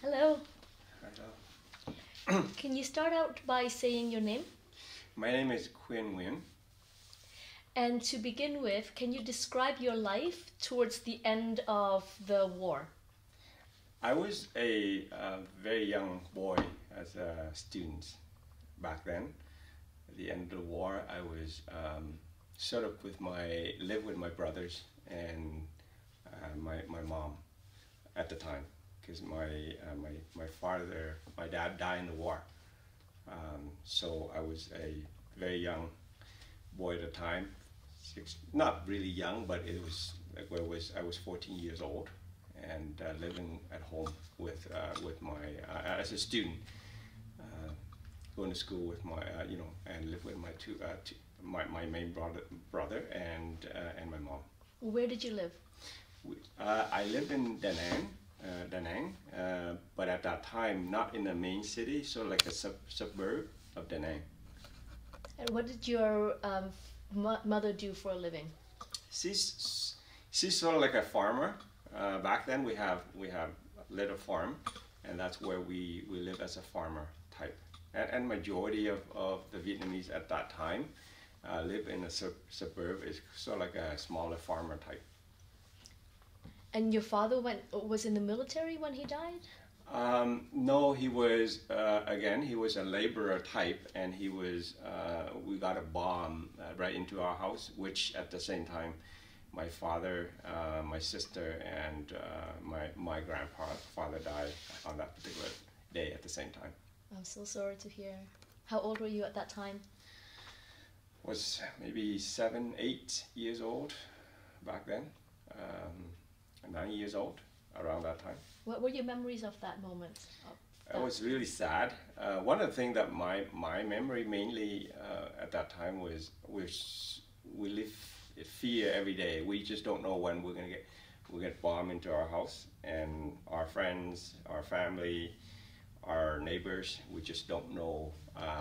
Hello. Hello. Can you start out by saying your name? My name is Nguyen Quyen. And to begin with, can you describe your life towards the end of the war? I was a very young boy as a student back then. At the end of the war, I was sort of lived with my brothers and my mom at the time because my dad died in the war. So I was a very young boy at the time, not really young, but it was like I was 14 years old and living at home with my as a student, going to school with my and live with my my main brother and my mom. Where did you live? I lived in Da Nang, but at that time not in the main city, so like a suburb of Da Nang. And what did your mother do for a living? She's sort of like a farmer. Back then we have a little farm, and that's where we live as a farmer type. And majority of the Vietnamese at that time live in a suburb. It's sort of like a smaller farmer type. And your father was in the military when he died? No, he was again. He was a laborer type, and he was. We got a bomb right into our house, which at the same time, my father, my sister, and my grandfather died on that particular day at the same time. I'm so sorry to hear. How old were you at that time? Was maybe 7, 8 years old back then. 9 years old around that time. What were your memories of that moment? It was really sad. One of the things that my memory mainly at that time was we live in fear every day. We just don't know when we get bombed into our house, and our friends, our family, our neighbors. We just don't know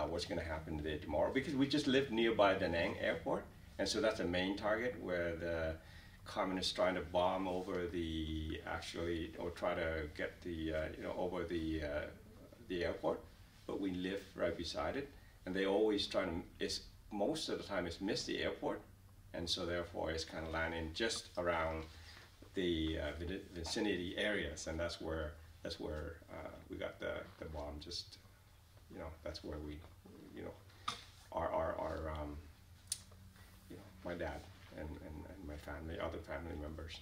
what's going to happen today, tomorrow, because we just live nearby Da Nang airport, and so that's the main target where the communists trying to bomb over or try to get over the airport, but we live right beside it, and they always try to most of the time it's miss the airport, and so therefore it's kind of landing just around the vicinity areas, and that's where we got the bomb. Just that's where we our my dad and my family, other family members.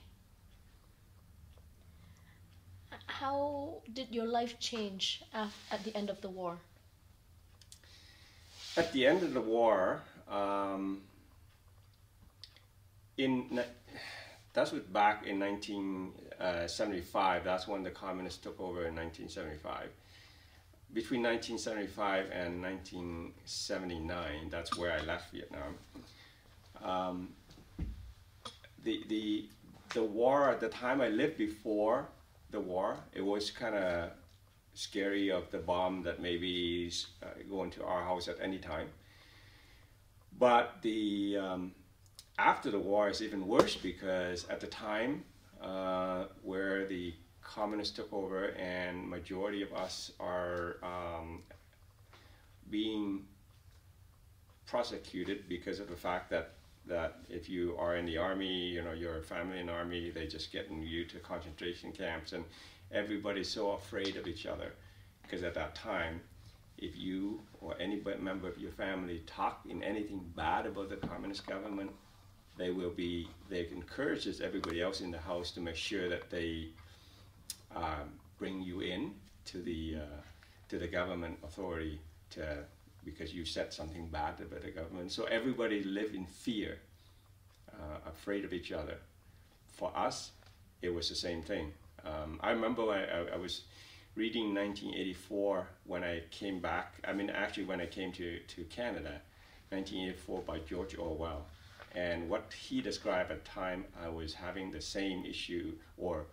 How did your life change at the end of the war? At the end of the war, in that was back in 1975. That's when the communists took over in 1975. Between 1975 and 1979, that's where I left Vietnam. The war at the time I lived before the war, it was kind of scary of the bomb that maybe is going to our house at any time. But the after the war is even worse, because at the time where the communists took over and majority of us are being prosecuted because of the fact that if you are in the army, your family in the army, they just getting you to concentration camps, and everybody's so afraid of each other, because at that time, if you or any member of your family talk in anything bad about the communist government, they encourages everybody else in the house to make sure that they bring you in to the government authority because you said something bad about the government. So everybody lived in fear, afraid of each other. For us, it was the same thing. I remember I was reading 1984 when I came back. I mean, actually, when I came to Canada, 1984 by George Orwell. And what he described at the time, I was having the same issue or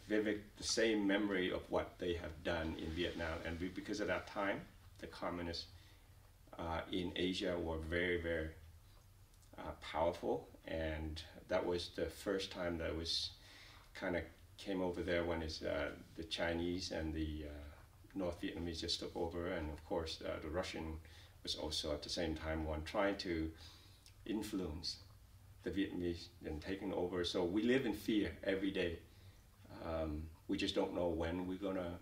the same memory of what they have done in Vietnam. And because at that time, the communists in Asia were very, very powerful, and that was the first time that was kind of came over there when the Chinese and the North Vietnamese just took over, and of course the Russian was also at the same time one trying to influence the Vietnamese and taking over. So we live in fear every day. We just don't know when we're gonna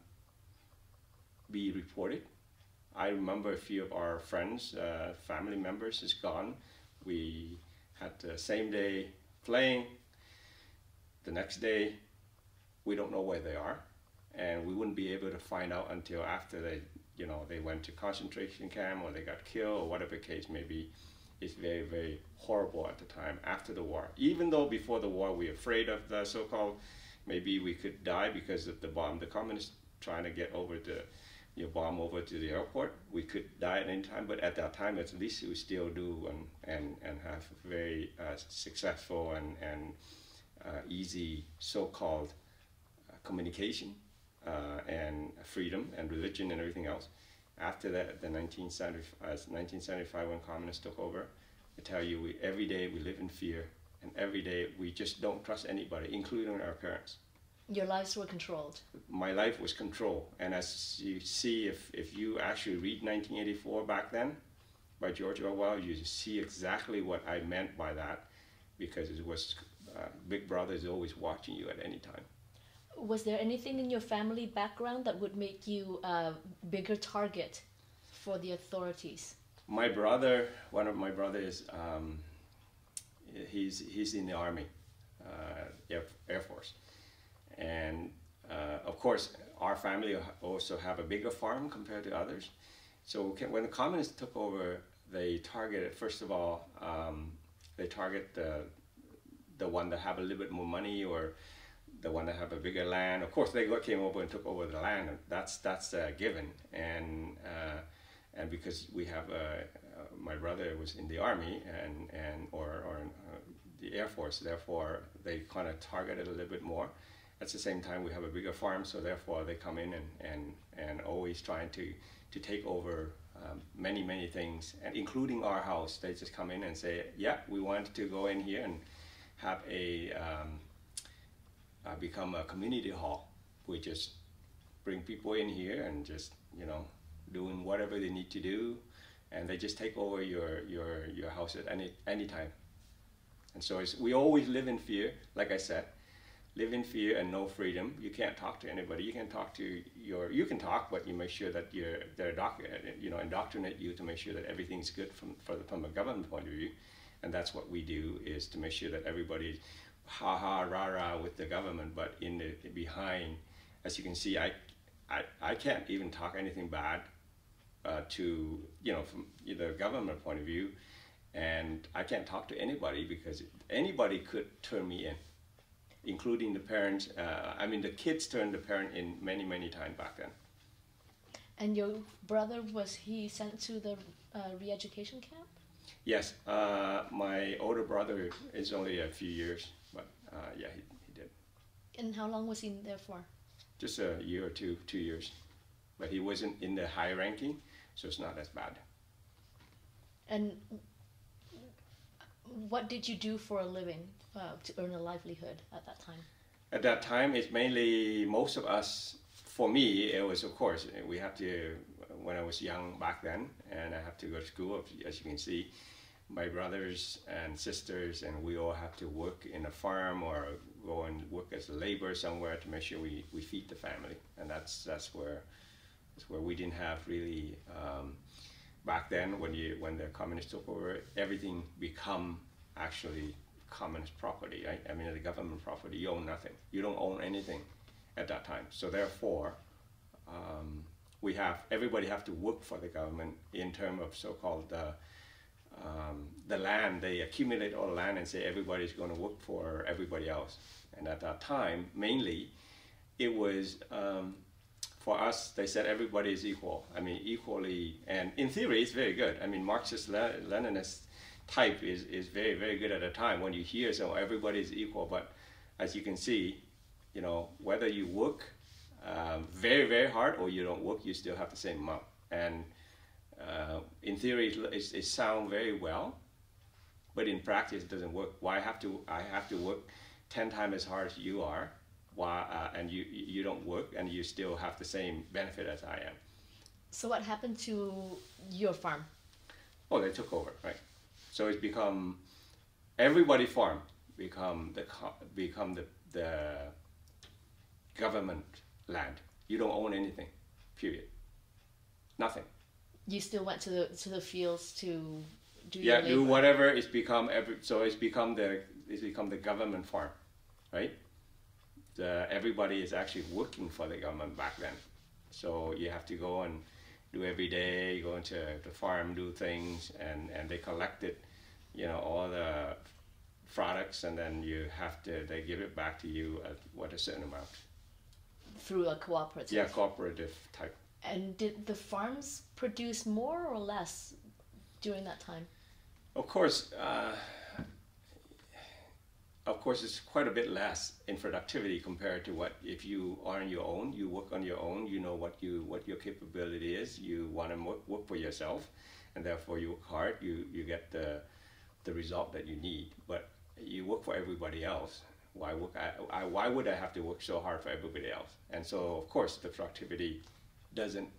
be reported. I remember a few of our friends, family members is gone. We had the same day playing. The next day, we don't know where they are, and we wouldn't be able to find out until after they went to concentration camp or they got killed or whatever the case may be. It's very, very horrible at the time after the war. Even though before the war we were afraid of the so-called, maybe we could die because of the bomb. The communists trying to get over bomb over to the airport. We could die at any time, but at that time at least we still do and have very successful and easy so-called communication and freedom and religion and everything else. After that, the 1975 when communists took over, I tell you, every day we live in fear, and every day we just don't trust anybody, including our parents. Your lives were controlled. My life was controlled, and as you see, if you actually read 1984 back then by George Orwell, you see exactly what I meant by that, because it was Big Brother is always watching you at any time. Was there anything in your family background that would make you a bigger target for the authorities? My brother, one of my brothers, he's in the Army, Air Force. And of course, our family also have a bigger farm compared to others. So when the communists took over, they targeted, first of all, they target the one that have a little bit more money or the one that have a bigger land. Of course, they came over and took over the land. That's a given. And because we have my brother was in the Army or the Air Force, therefore they kind of targeted a little bit more. At the same time, we have a bigger farm, so therefore they come in and always trying to take over many things, and including our house. They just come in and say, yeah, we want to go in here and have become a community hall. We just bring people in here and just, doing whatever they need to do, and they just take over your house at any time. And so we always live in fear, like I said. Live in fear and no freedom. You can't talk to anybody. You can talk to you can talk, but you make sure that they're indoctrinate you to make sure that everything's good from a government point of view. And that's what we do, is to make sure that everybody's ha ha rah rah with the government, but behind, as you can see, I can't even talk anything bad to from the government point of view, and I can't talk to anybody because anybody could turn me in, including the parents. The kids turned the parent in many times back then. And your brother, was he sent to the re-education camp? Yes, my older brother is only a few years, but yeah, he did. And how long was he in there for? Just a year or 2 years. But he wasn't in the high ranking, so it's not as bad. And what did you do for a living to earn a livelihood at that time? At that time, it's mainly, most of us, for me, it was, of course, we have to, when I was young back then, and I have to go to school, as you can see, my brothers and sisters, and we all have to work in a farm or go and work as a laborer somewhere to make sure we feed the family. And that's where we didn't have really, back then when the communists took over, everything become actually communist property, right? The government property, you own nothing. You don't own anything at that time. So therefore, everybody have to work for the government in terms of so-called the land. They accumulate all the land and say everybody's going to work for everybody else. And at that time, mainly, it was, for us, they said everybody is equal. Equally, and in theory, it's very good. Marxist, Leninist type is very, very good at a time when you hear, so everybody is equal. But as you can see, whether you work very, very hard or you don't work, you still have the same amount. And in theory, it sounds very well, but in practice, it doesn't work. I have to work 10 times as hard as you are, and you don't work and you still have the same benefit as I am. So what happened to your farm? Oh, they took over, right? So it's become everybody farm become the government land. You don't own anything, period. Nothing. You still went to the fields to do Yeah, your labor? do whatever. It's become the government farm, right? Everybody is actually working for the government back then. So you have to go and do every day, go into the farm, do things, and they collected, all the products, and then they give it back to you at a certain amount. Through a cooperative? Yeah, cooperative type. And did the farms produce more or less during that time? Of course, it's quite a bit less in productivity compared to what if you are on your own, you work on your own, you know what your capability is, you want to work for yourself, and therefore you work hard, you get the result that you need. But you work for everybody else. Why would I have to work so hard for everybody else? And so, of course, the productivity doesn't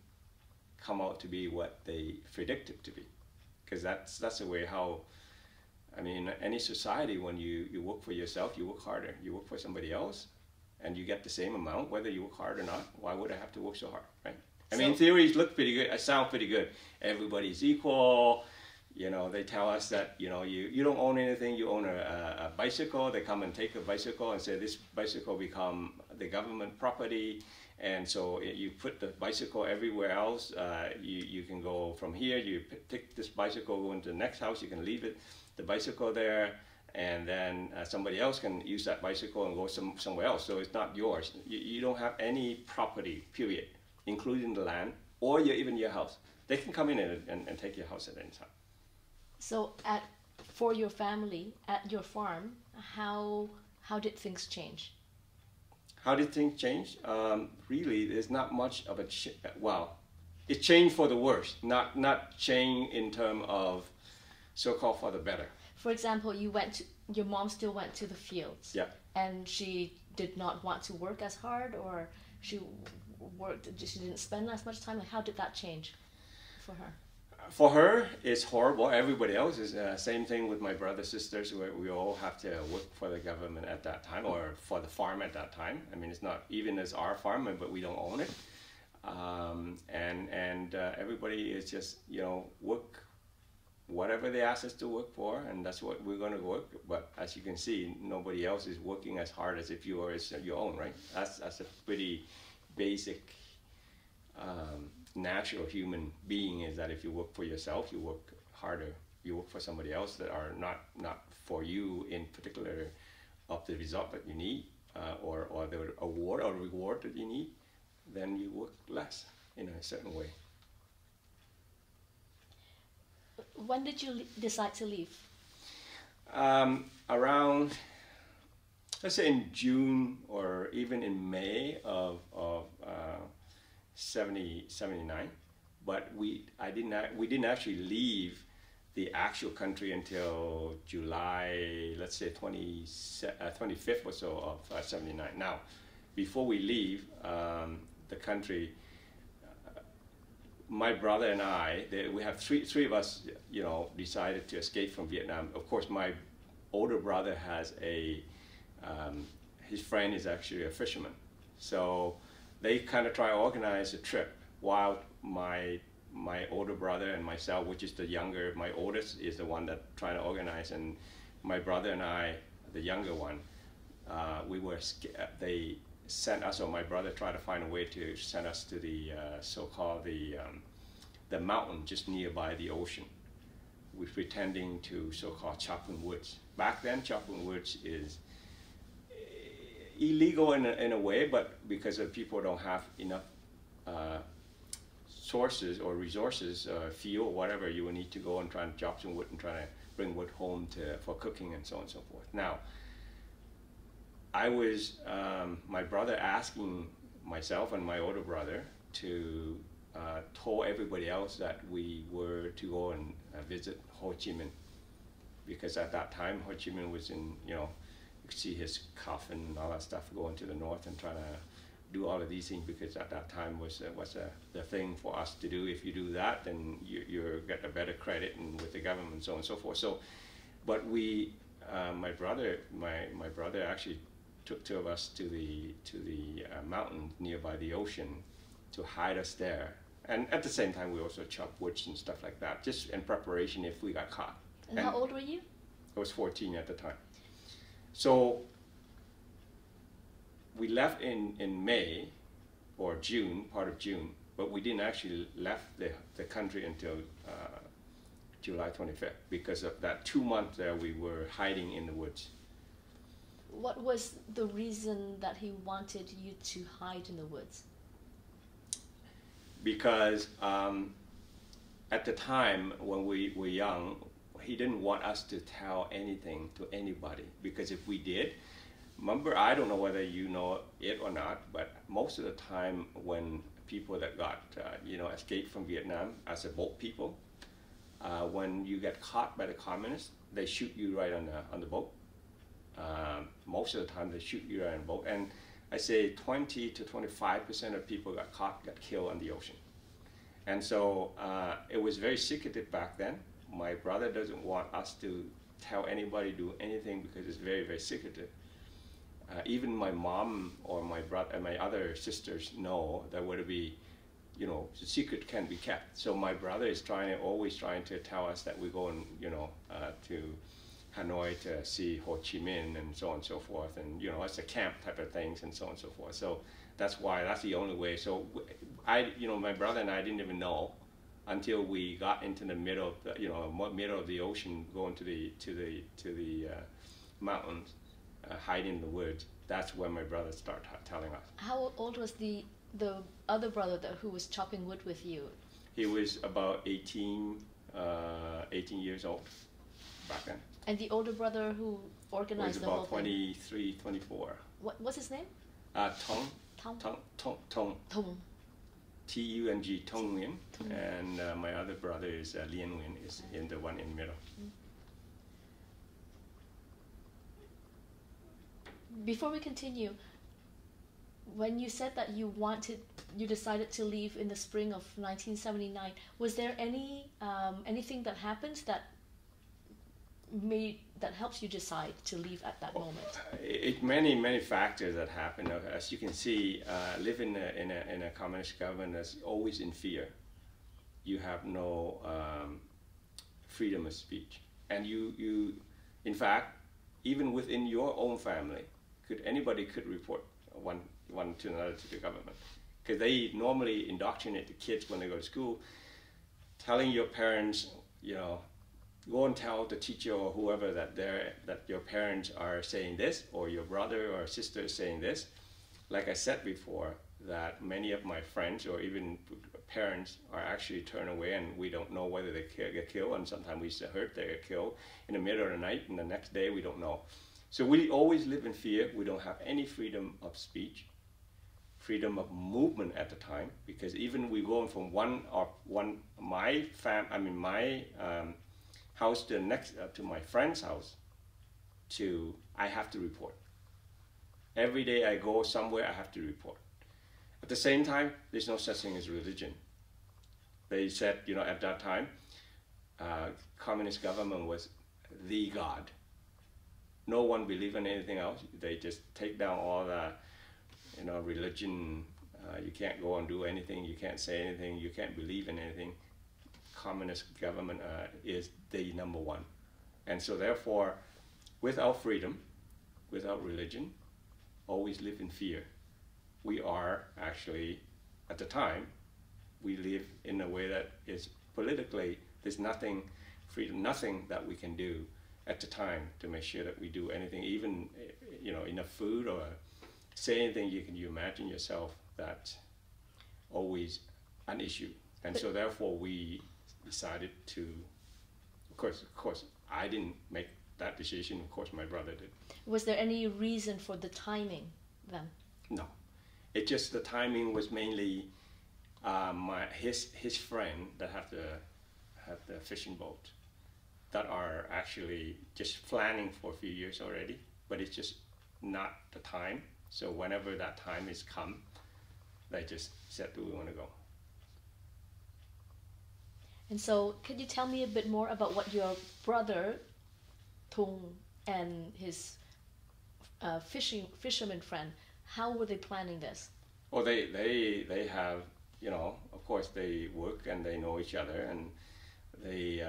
come out to be what they predict it to be, because that's the way how. I mean, any society, when you work for yourself, you work harder. You work for somebody else, and you get the same amount, whether you work hard or not. Why would I have to work so hard, right? I mean, theories look pretty good. Sound pretty good. Everybody's equal. They tell us that, you don't own anything. You own a bicycle. They come and take a bicycle and say this bicycle become the government property. And so you put the bicycle everywhere else. You can go from here. You take this bicycle, go into the next house. You can leave the bicycle there, and then somebody else can use that bicycle and go somewhere else. So it's not yours. You don't have any property, period, including the land or even your house. They can come in and take your house at any time. So for your family at your farm, how did things change? How did things change? Really, there's not much of a it changed for the worse, not change in terms of so-called for the better. For example, your mom still went to the fields. Yeah. And she did not want to work as hard, or she didn't spend as much time. How did that change for her? For her, it's horrible. Everybody else is same thing with my brothers, sisters. We all have to work for the government at that time, or for the farm at that time. I mean, it's not even as our farm, but we don't own it. And everybody is just work whatever they ask us to work for, and that's what we're going to work. But as you can see, nobody else is working as hard as if you are your own, right? That's a pretty basic. Natural human being is that if you work for yourself, you work harder. You work for somebody else that are not for you in particular of the result that you need, or the award or reward that you need, then you work less in a certain way. When did you decide to leave? Around, let's say in June or even in May of 79, but we didn't actually leave the actual country until July, let's say 25th or so of 79. Now, before we leave the country, my brother and I, we have three of us, decided to escape from Vietnam. Of course, my older brother has his friend is actually a fisherman, so they kind of try to organize a trip while my older brother and myself, which is the younger, my oldest is the one that trying to organize, and my brother and I, the younger one, they sent us, or my brother tried to find a way to send us to the so-called the mountain just nearby the ocean. We're pretending to so-called chopping woods. Back then, chopping woods is illegal in a way, but because of people don't have enough sources or resources, fuel, whatever, you will need to go and try and chop some wood and try to bring wood home for cooking and so on and so forth. Now, I was, my brother asking myself and my older brother to told everybody else that we were to go and visit Ho Chi Minh, because at that time Ho Chi Minh was in, see his coffin and all that stuff going to the north and trying to do all of these things, because at that time was the thing for us to do. If you do that, then you get a better credit and with the government and so on and so forth. So, but we, my brother actually took two of us to the mountain nearby the ocean to hide us there. And at the same time, we also chopped woods and stuff like that, just in preparation if we got caught. And how old were you? I was 14 at the time. So we left in May or June, part of June, but we didn't actually left the country until July 25th, because of that 2 months there we were hiding in the woods. What was the reason that he wanted you to hide in the woods? Because at the time when we were young, he didn't want us to tell anything to anybody, because if we did, remember, I don't know whether you know it or not, but most of the time when people that got, escaped from Vietnam as a boat people, when you get caught by the communists, they shoot you right on the boat. Most of the time they shoot you right on the boat. And I say 20 to 25% of people got caught, got killed on the ocean. And so it was very secretive back then. My brother doesn't want us to tell anybody, do anything, because it's very, very secretive. Even my mom or my brother and my other sisters know that would be, the secret can be kept. So my brother is always trying to tell us that we're going, to Hanoi to see Ho Chi Minh and so on and so forth, and it's a camp type of things and so on and so forth. So that's the only way. So my brother and I didn't even know until we got into the middle of the ocean, going to the mountains. Hide in the woods. That's when my brother started telling us. How old was the other brother who was chopping wood with you? He was about 18 years old back then. And the older brother who organized the whole thing? He was about 23, 24. What's his name? Tong. Tong. T-U-N-G, Tong Nguyen. And my other brother is Nguyen Quyen, is in the one in the middle. Before we continue, when you said that you decided to leave in the spring of 1979, was there anything that happened that helps you decide to leave at that moment? Many factors that happen. As you can see, living in a communist government is always in fear. You have no freedom of speech, and you, in fact, even within your own family, anybody could report one to another to the government, because they normally indoctrinate the kids when they go to school, telling your parents, go and tell the teacher or whoever that your parents are saying this, or your brother or sister is saying this. Like I said before, that many of my friends or even parents are actually turned away, and we don't know whether they get killed, and sometimes we heard they get killed in the middle of the night, and the next day we don't know. So we always live in fear. We don't have any freedom of speech, freedom of movement at the time, because even we going from my house to to my friend's house, I have to report. Every day I go somewhere, I have to report. At the same time, there's no such thing as religion. They said, at that time, communist government was the God. No one believed in anything else. They just take down all the, religion. You can't go and do anything. You can't say anything. You can't believe in anything. Communist government is the number one. And so therefore, without freedom, without religion, always live in fear. We are actually, at the time, we live in a way that is politically, there's nothing, freedom, nothing that we can do at the time to make sure that we do anything, even enough food or say anything. You imagine yourself that always an issue, and so therefore we decided to. Of course, I didn't make that decision. Of course, my brother did. Was there any reason for the timing then? No, it just the timing was mainly his friend that have the fishing boat, that are actually just planning for a few years already, but it's just not the time. So whenever that time is come, they just said, do we want to go? And so, could you tell me a bit more about what your brother, Tung, and his fisherman friend, how were they planning this? Well, they have, you know, of course they work and they know each other, and they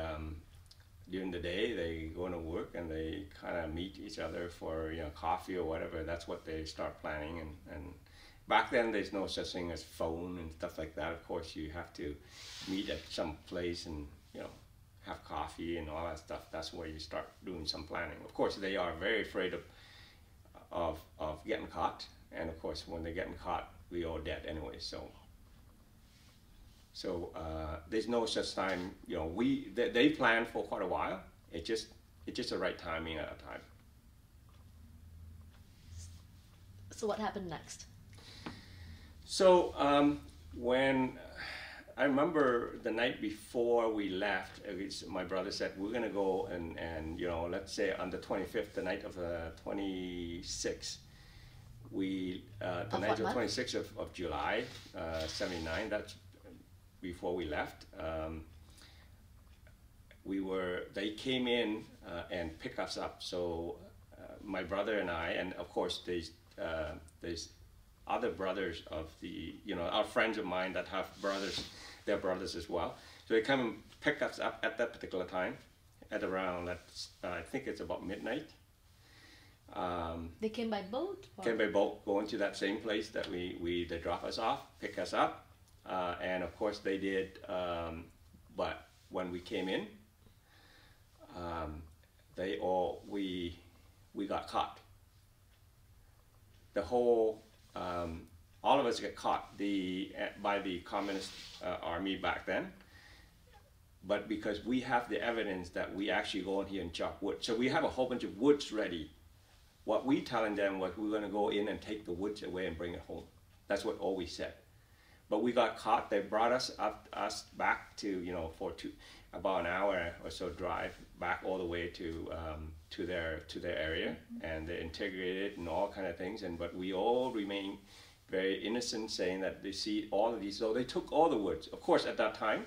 during the day they go to work and they kind of meet each other for, you know, coffee or whatever. That's what they start planning, and back then there's no such thing as phone and stuff like that. Of course you have to meet at some place and, you know, have coffee and all that stuff. That's where you start doing some planning. Of course they are very afraid of getting caught, and of course when they're getting caught we all dead anyway. So there's no such time, you know, they planned for quite a while. It's just the right timing at a time. So what happened next? So when I remember the night before we left, my brother said, we're gonna go and you know, let's say on the 25th, the night of the 26th, the night of the 26th of July, 79, that's before we left. They came in and picked us up. So my brother and I, and of course there's other brothers of the, you know, our friends of mine that have brothers, they're brothers as well. So they come and pick us up at that particular time at around, I think it's about midnight. They came by boat? Or? Came by boat, going to that same place that they drop us off, pick us up. And of course they did, but when we came in, we got caught. The whole, all of us get caught by the communist army back then. But because we have the evidence that we actually go in here and chop wood, so we have a whole bunch of woods ready. What we telling them was we're going to go in and take the woods away and bring it home. That's what all we said. But we got caught. They brought us back to, you know, for about an hour or so drive back all the way to their area, and they integrated and all kind of things. But we all remained very innocent, saying that they see all of these. So they took all the woods. Of course, at that time,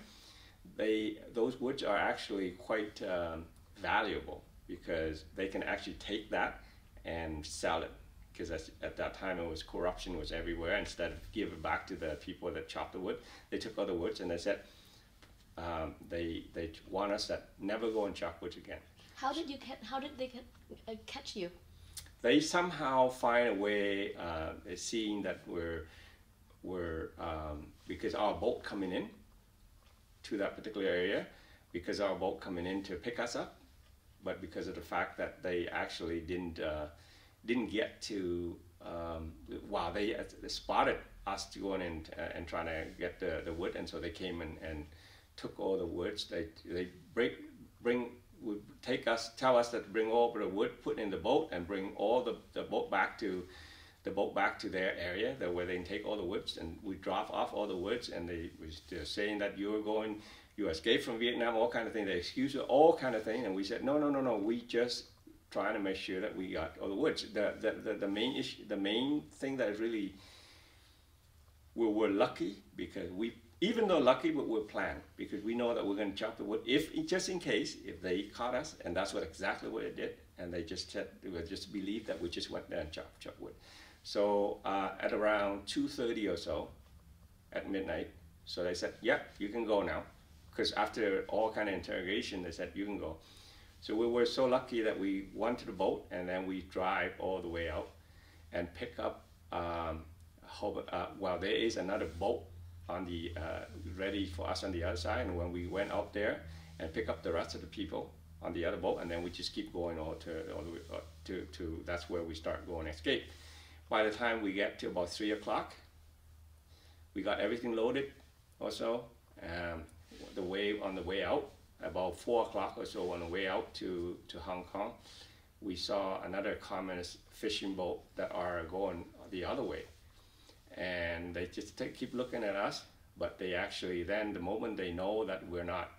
those woods are actually quite valuable, because they can actually take that and sell it. Because at that time it was corruption was everywhere. Instead of giving back to the people that chopped the wood, they took all the woods, and they said they want us that never go and chop woods again. How did they catch you? They somehow find a way, seeing that we're because our boat coming in to that particular area, because our boat coming in to pick us up, but because of the fact that they actually didn't get to, they spotted us to go in and trying to get the wood, and so they came and took all the woods. They tell us that bring all the wood, put in the boat, and bring all the boat back to their area, where they can take all the woods, and we drop off all the woods, and they're saying that you escaped from Vietnam, all kind of things. They excuse all kind of things, and we said no, we just trying to make sure that we got all the woods. The main issue, the main thing that is really, we're lucky, because even though lucky, but we're planned, because we know that we're going to chop the wood just in case if they caught us, and that's exactly what it did. And they just said, they would just believe that we just went there and chop wood. So at around 2:30 or so, at midnight, so they said, yeah, you can go now, because after all kind of interrogation, they said you can go. So we were so lucky that we went to the boat, and then we drive all the way out and pick up, there is another boat on the ready for us on the other side. And when we went out there and pick up the rest of the people on the other boat, and then we just keep going all the way to that's where we start going escape. By the time we get to about 3 o'clock, we got everything loaded also. On the way out, about 4 o'clock or so on the way out to Hong Kong, we saw another communist fishing boat that are going the other way. And they just keep looking at us, but they actually then, the moment they know that we're not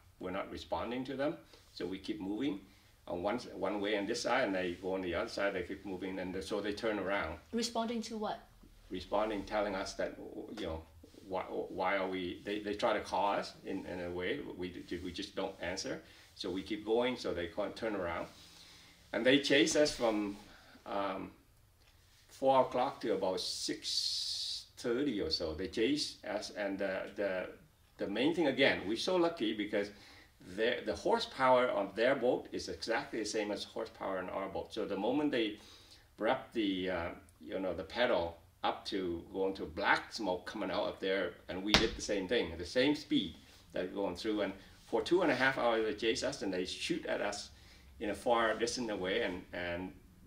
responding to them, so we keep moving, on one way on this side, and they go on the other side. They keep moving, and so they turn around. Responding to what? Responding, telling us that, you know, why are we? They try to call us in a way. We just don't answer. So we keep going. So they can't turn around, and they chase us from 4 o'clock to about 6:30 or so. They chase us, and the main thing, again, we're so lucky because the horsepower of their boat is exactly the same as horsepower in our boat. So the moment they wrap the you know, the pedal up to going to black smoke coming out of there, and we did the same thing, the same speed that going through, and for 2.5 hours they chase us and they shoot at us in a far distant away,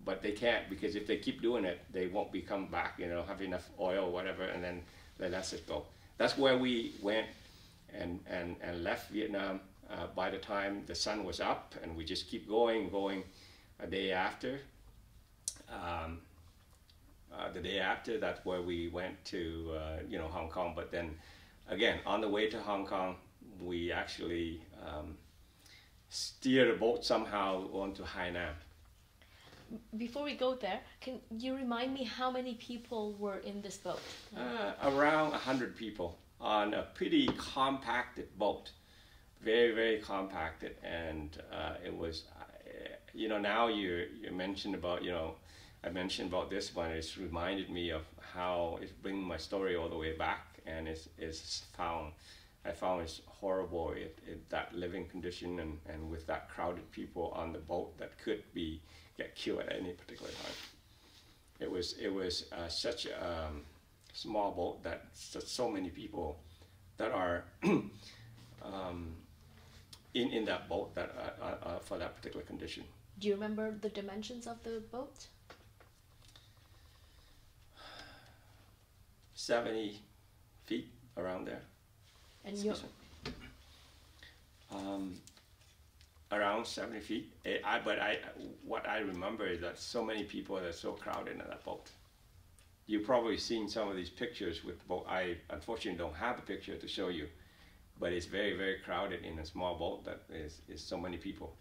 but they can't, because if they keep doing it, they won't be come back, you know, have enough oil or whatever, and then they let it go. That's where we went and left Vietnam by the time the sun was up, and we just keep going a day after. The day after, that's where we went to, you know, Hong Kong. But then, again, on the way to Hong Kong, we actually steered a boat somehow onto Hainan. Before we go there, can you remind me how many people were in this boat? Around 100 people on a pretty compacted boat, very, very compacted, and it was, you know, now you mentioned about, you know, I mentioned about this one. It's reminded me of how it's bringing my story all the way back, and I found it's horrible, that living condition, and with that crowded people on the boat that could get killed at any particular time. It was such a small boat that so many people that are in that boat that for that particular condition. Do you remember the dimensions of the boat? 70 feet, around there. And around 70 feet. What I remember is that so many people are so crowded in that boat. You've probably seen some of these pictures with the boat. I unfortunately don't have a picture to show you, but it's very, very crowded in a small boat that is so many people.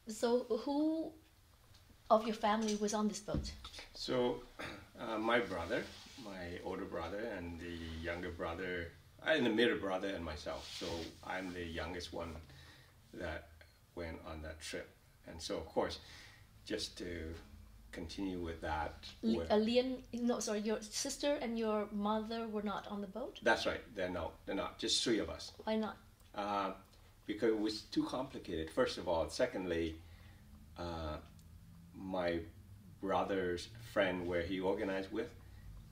So who of your family was on this boat? So my brother, my older brother, and the younger brother, and the middle brother, and myself. So I'm the youngest one that went on that trip. And so, of course, just to continue with that. Your sister and your mother were not on the boat? That's right. They're not. Just 3 of us. Why not? Because it was too complicated, first of all. Secondly, my brother's friend, where he organized with,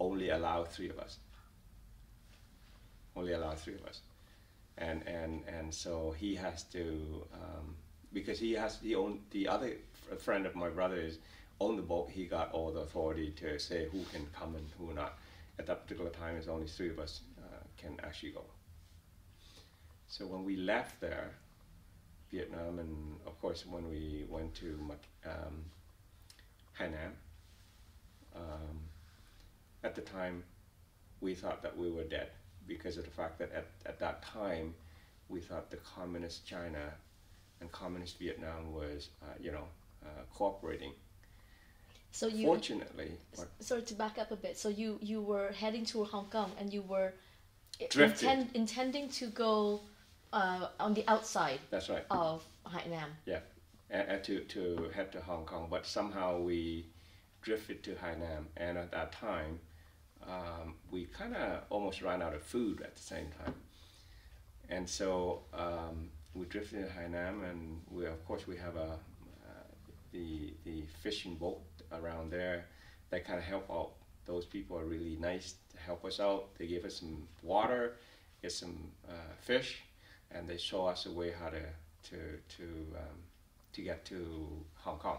only allowed 3 of us. And so he has to, because the other friend of my brother is on the boat. He got all the authority to say who can come and who not. At that particular time, it's only 3 of us can actually go. So when we left there, Vietnam, and of course when we went to Hainan, at the time we thought that we were dead, because of the fact that at that time we thought the communist China and communist Vietnam was cooperating. So fortunately, sorry to back up a bit. So you were heading to Hong Kong, and you were intending to go on the outside. That's right. Of Hainan. Yeah, and to head to Hong Kong, but somehow we drifted to Hainan, and at that time we kind of almost ran out of food at the same time, and so we drifted to Hainan, and we have the fishing boat around there that kind of help out. Those people are really nice to help us out. They gave us some water, get some fish, and they show us a way how to get to Hong Kong.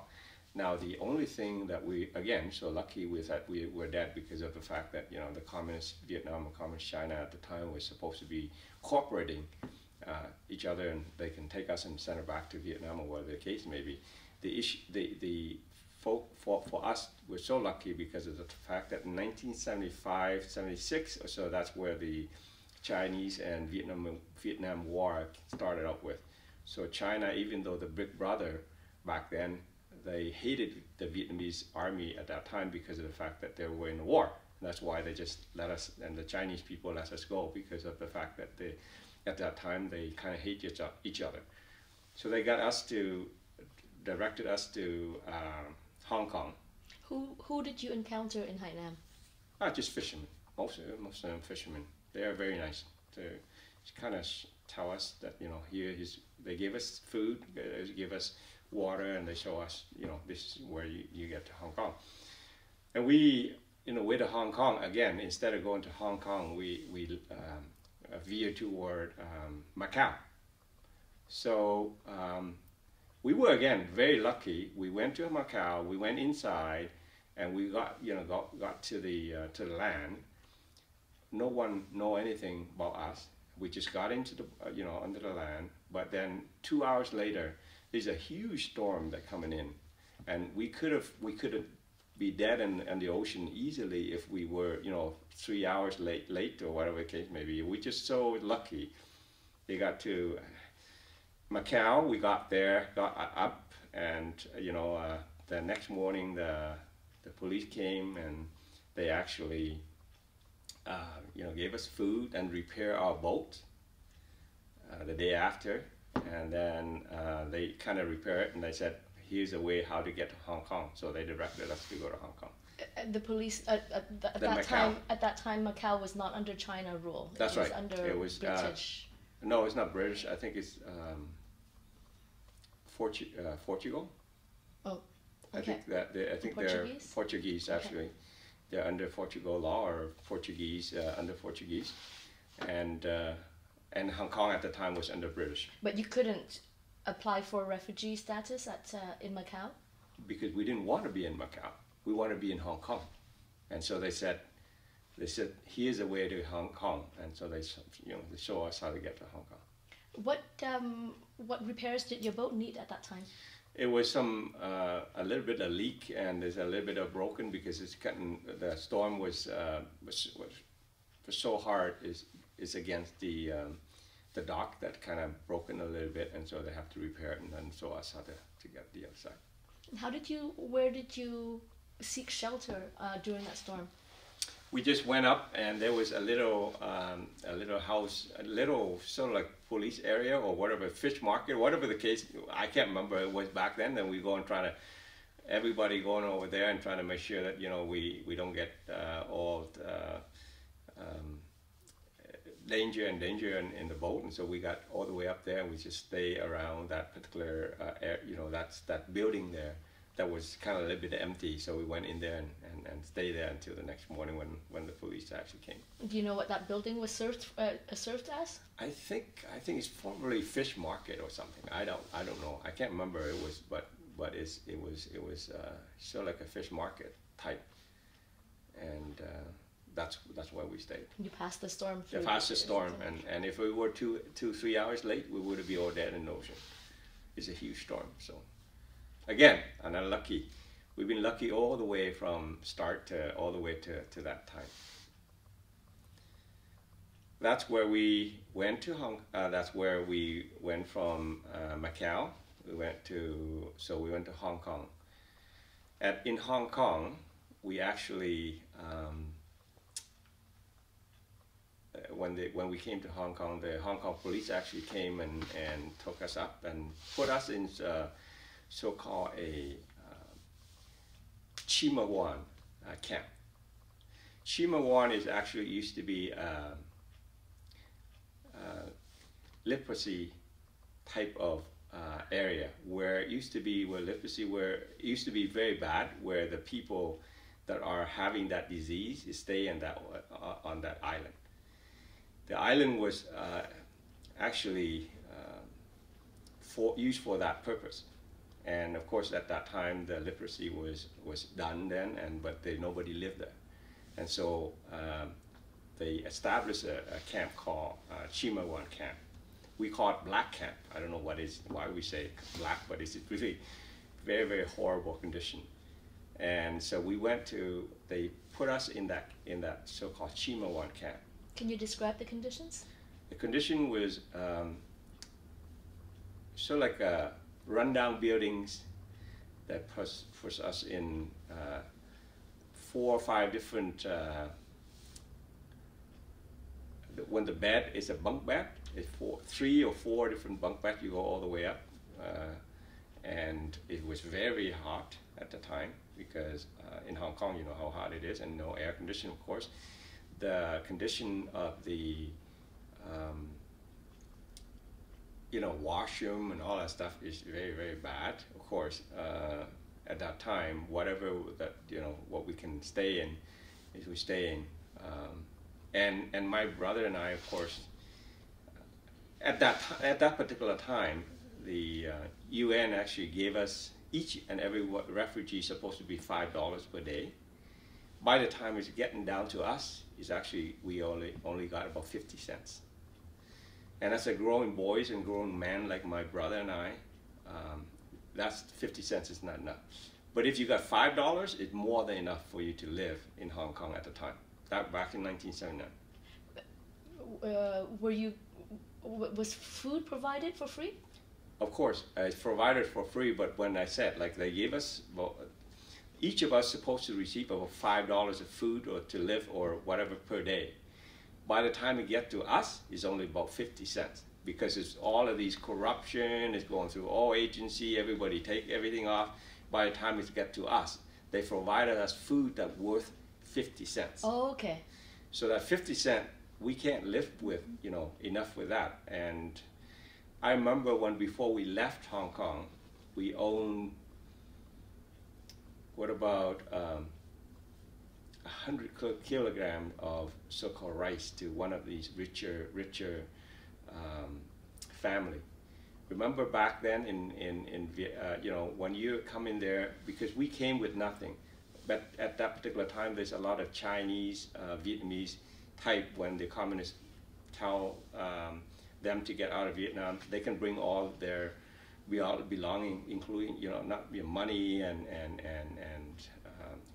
Now, the only thing that we, again, so lucky was that we were dead, because of the fact that, you know, the communist Vietnam and communist China at the time was supposed to be cooperating each other, and they can take us and send us back to Vietnam, or whatever the case may be. The issue, for us, we're so lucky because of the fact that in 1975, 76 or so, that's where the Chinese and Vietnam War started out with. So China, even though the big brother back then, they hated the Vietnamese army at that time because of the fact that they were in a war. And that's why they just let us, and the Chinese people let us go, because of the fact that they, at that time, they kind of hate each other. So they directed us to Hong Kong. Who did you encounter in Hainan? Just fishermen. Most of them fishermen. They are very nice. They kind of tell us that, you know, they give us food, they give us water, and they show us, you know, this is where you get to Hong Kong. And we, in the way to Hong Kong, again, instead of going to Hong Kong, we veered toward Macau. So we were, again, very lucky. We went to Macau, we went inside, and we got to the land. No one know anything about us. We just got into the under the land. But then 2 hours later, there's a huge storm that coming in, and we could be dead in the ocean easily if we were 3 hours late or whatever the case may be. We're just so lucky. They got to Macau. We got there, got up, and the next morning the police came, and they actually gave us food and repair our boat the day after. And then they kind of repaired it, and they said, here's a way how to get to Hong Kong. So they directed us to go to Hong Kong. The police at that time Macau was not under China rule. That's right. It was under British. No, it's not British. I think it's Portugal. Oh, okay. I think they're Portuguese actually. Okay. They're under Portugal law, or Portuguese under Portuguese, and Hong Kong at the time was under British. But you couldn't apply for refugee status in Macau? Because we didn't want to be in Macau. We wanted to be in Hong Kong. And so they said, here's a way to Hong Kong. And so they show us how to get to Hong Kong. What repairs did your boat need at that time? It was a little bit of leak, and there's a little bit of broken because the storm was so hard is against the dock that kind of broken a little bit, and so they have to repair it and then show us how to get the other side. Where did you seek shelter during that storm? We just went up, and there was a little house, a little sort of like police area or whatever, fish market, whatever the case. I can't remember it was back then. Then we go and everybody going over there and trying to make sure that we don't get all danger in the boat. And so we got all the way up there, and we just stay around that particular that building there that was kind of a little bit empty. So we went in there and stayed there until the next morning when the police actually came. Do you know what that building was served as? I think it's probably fish market or something. I don't know. I can't remember. It was but it was sort of like a fish market type, and that's where we stayed. You passed the storm. Yeah, passed the storm, and if we were 3 hours late, we would be all dead in the ocean. It's a huge storm. So again, and I'm lucky. We've been lucky all the way from start to all the way to that time. That's where we went to that's where we went from Macau. We went to Hong Kong. In Hong Kong, we actually when we came to Hong Kong, the Hong Kong police actually came and took us up and put us in so-called a Chimawan camp. Chimawan used to be leprosy type of area where it used to be used to be very bad, where the people that are having that disease stay on that island. The island was actually used for that purpose. And of course, at that time, the leprosy was done then, but nobody lived there. And so they established a camp called Chimawan Camp. We call it Black Camp. I don't know why we say black, but it's really very, very horrible condition. And so they put us in that so-called Chimawan Camp. Can you describe the conditions? The condition was so like rundown buildings that puts us in 4 or 5 different. When the bed is a bunk bed, it's 3 or 4 different bunk beds. You go all the way up, and it was very hot at the time because in Hong Kong, you know how hot it is, and no air conditioning, of course. The condition of the washroom and all that stuff is very, very bad. Of course, at that time, whatever that what we can stay in, is we stay in. And my brother and I, of course, at that particular time, the UN actually gave us each and every refugee supposed to be $5 per day. By the time it's getting down to us, is actually we only got about 50 cents. And as a growing boys and growing men like my brother and I, that's 50 cents is not enough. But if you got $5, it's more than enough for you to live in Hong Kong at the time. That back in 1979. Was food provided for free? Of course, it's provided for free. But when I said like they gave us, each of us supposed to receive about $5 of food or to live or whatever per day. By the time it get to us, it's only about 50 cents because it's all of these corruption is going through all agency. Everybody take everything off. By the time it get to us, they provided us food that worth 50 cents. Oh, okay. So that 50 cent, we can't live with, enough with that. And I remember when before we left Hong Kong, we owned, what about 100 kilograms of so-called rice to one of these richer family. Remember back then when you come in there, because we came with nothing. But at that particular time, there's a lot of Chinese, Vietnamese type. When the communists tell them to get out of Vietnam, they can bring all their belonging, including not money and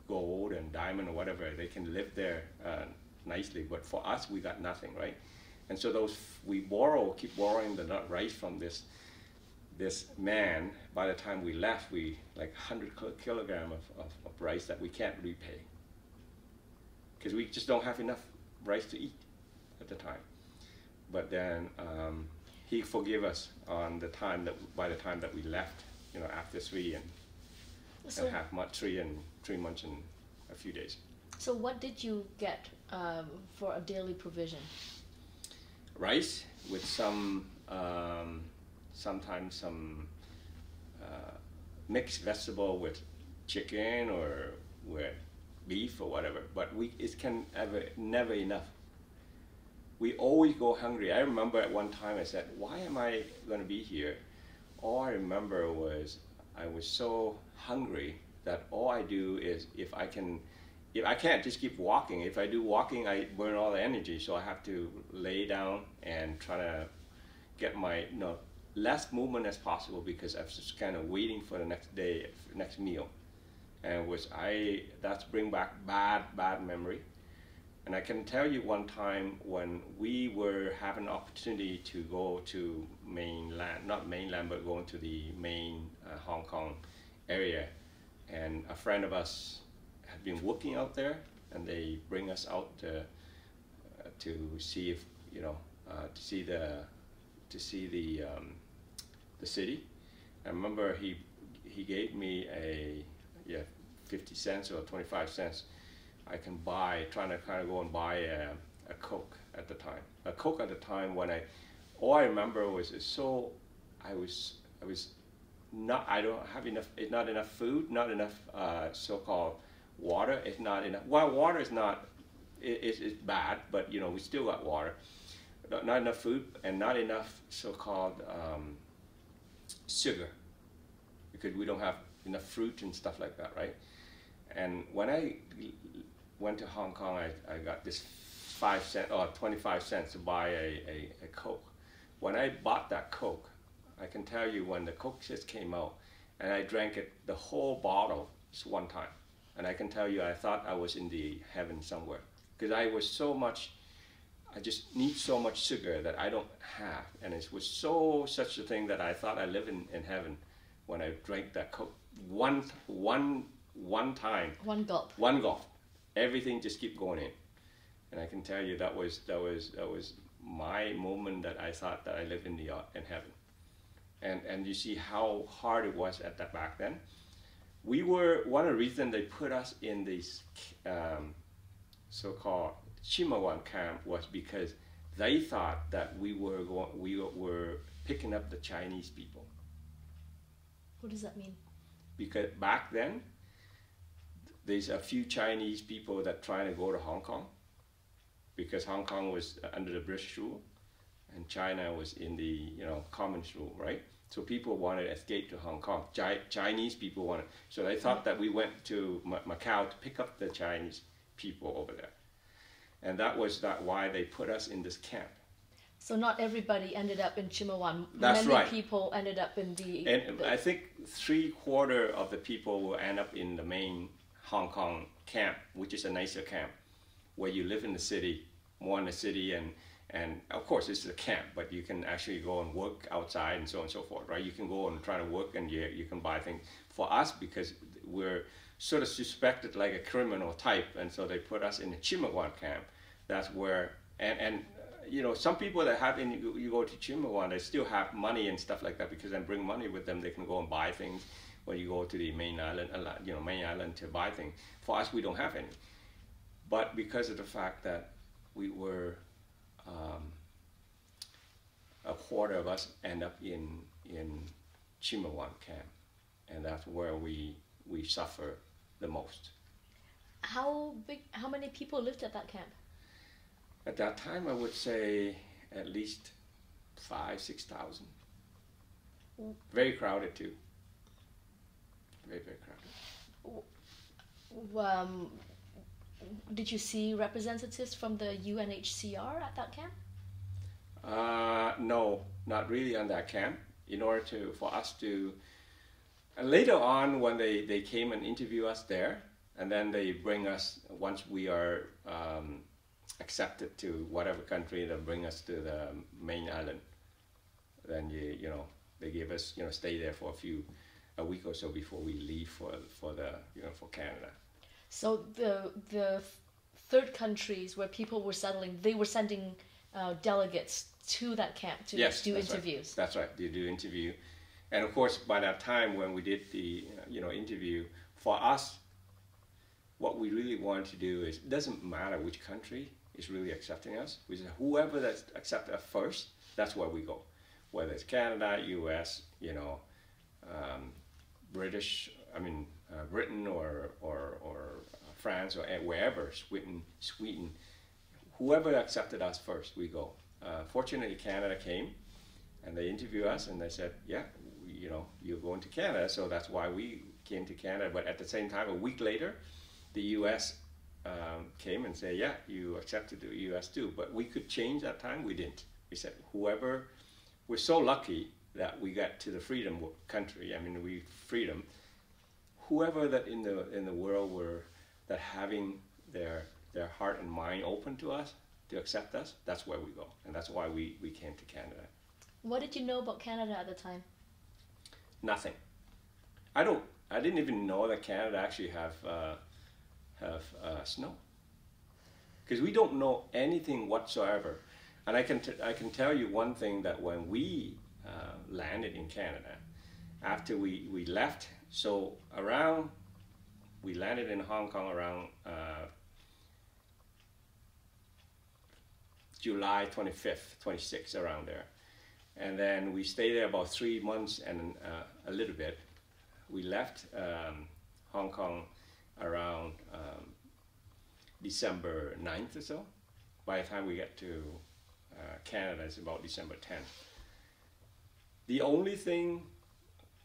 gold and diamond or whatever. They can live there nicely. But for us, we got nothing, right? And so we keep borrowing the nut rice from this man. By the time we left, we like 100 kilograms of rice that we can't repay because we just don't have enough rice to eat at the time. But then he forgave us on the time by the time that we left, after 3 and a half months, 3 months and a few days. So what did you get for a daily provision? Rice with some, sometimes some mixed vegetable with chicken or with beef or whatever. But it can never enough. We always go hungry. I remember at one time I said, why am I going to be here? All I remember was I was so hungry that all I do is if I can't just keep walking. If I do walking, I burn all the energy. So I have to lay down and try to get my less movement as possible because I was just kind of waiting for the next meal. And that's bring back bad memory. And I can tell you one time when we were having an opportunity to go to not mainland, but going to the main Hong Kong area. And a friend of us had been working out there, and they bring us out to see if to see the city. I remember he gave me 50 cents or 25 cents. I can trying to kind of go and buy a Coke at the time. A Coke at the time all I remember was I don't have enough. It's not enough food, not enough so-called water. It's not enough. Well, water is not. It's bad, but we still got water. Not enough food and not enough so-called sugar, because we don't have enough fruit and stuff like that, right? And when I went to Hong Kong, I got this 5 cent or 25 cents to buy a Coke. When I bought that Coke, I can tell you when the Coke just came out, and I drank it, the whole bottle, just one time. And I can tell you, I thought I was in the heaven somewhere, because I was so much, I just need so much sugar that I don't have. And it was such a thing that I thought I live in heaven when I drank that Coke. One time. One gulp. One gulp. Everything just keep going in. And I can tell you that was my moment that I thought that I live in heaven. And you see how hard it was at that back then. We were, one of the reasons they put us in this so-called Chimawan camp was because they thought that we were picking up the Chinese people. What does that mean? Because back then, there's a few Chinese people that trying to go to Hong Kong, because Hong Kong was under the British rule, and China was in the communist rule, right? So people wanted to escape to Hong Kong. Chinese people wanted, so they thought that we went to Macau to pick up the Chinese people over there, and that was why they put us in this camp. So not everybody ended up in Chimawan. That's Many right. people ended up in And I think 3/4 of the people will end up in the main Hong Kong camp, which is a nicer camp, where you live in the city, more in the city, and of course it's a camp, but you can actually go and work outside and so on and so forth, right? You can go and try to work, and you can buy things. For us, because we're sort of suspected like a criminal type, and so they put us in the Chimawan camp. That's where, and some people that have you go to Chimawan, they still have money and stuff like that, because they bring money with them. They can go and buy things when you go to the main island to buy things. For us, we don't have any. But because of the fact that we were, a quarter of us end up in Chimawan camp, and that's where we suffer the most. How many people lived at that camp? At that time, I would say at least 5,000-6,000. Very crowded too. Very, very crowded. Did you see representatives from the UNHCR at that camp? No, not really on that camp. In order for us to, and later on when they came and interview us there, and then they bring us, once we are accepted to whatever country, they bring us to the main island. Then they give us stay there for a week or so before we leave for Canada. So the third countries where people were settling, they were sending delegates to that camp to do interviews. Right. That's right. They do interview, and of course by that time when we did the interview, for us, what we really wanted to do is, it doesn't matter which country is really accepting us. We said whoever that accepts us first, that's where we go. Whether it's Canada, U.S., British, Britain or France or wherever, Sweden, whoever accepted us first, we go. Fortunately, Canada came and they interviewed us and they said, yeah, you're going to Canada, so that's why we came to Canada. But at the same time, a week later, the U.S. Came and said, yeah, you accepted the U.S. too. But we could change that time. We didn't. We said, whoever, we're so lucky that we got to the freedom country. Freedom. Whoever that in the world were that having their heart and mind open to us, to accept us, that's where we go. And that's why we came to Canada. What did you know about Canada at the time? Nothing. I didn't even know that Canada actually have snow, because we don't know anything whatsoever. And I can tell you one thing, that when we landed in Canada, after we left, so we landed in Hong Kong around July 25th, 26th, around there. And then we stayed there about 3 months and a little bit. We left Hong Kong around December 9th or so. By the time we get to Canada, it's about December 10th. The only thing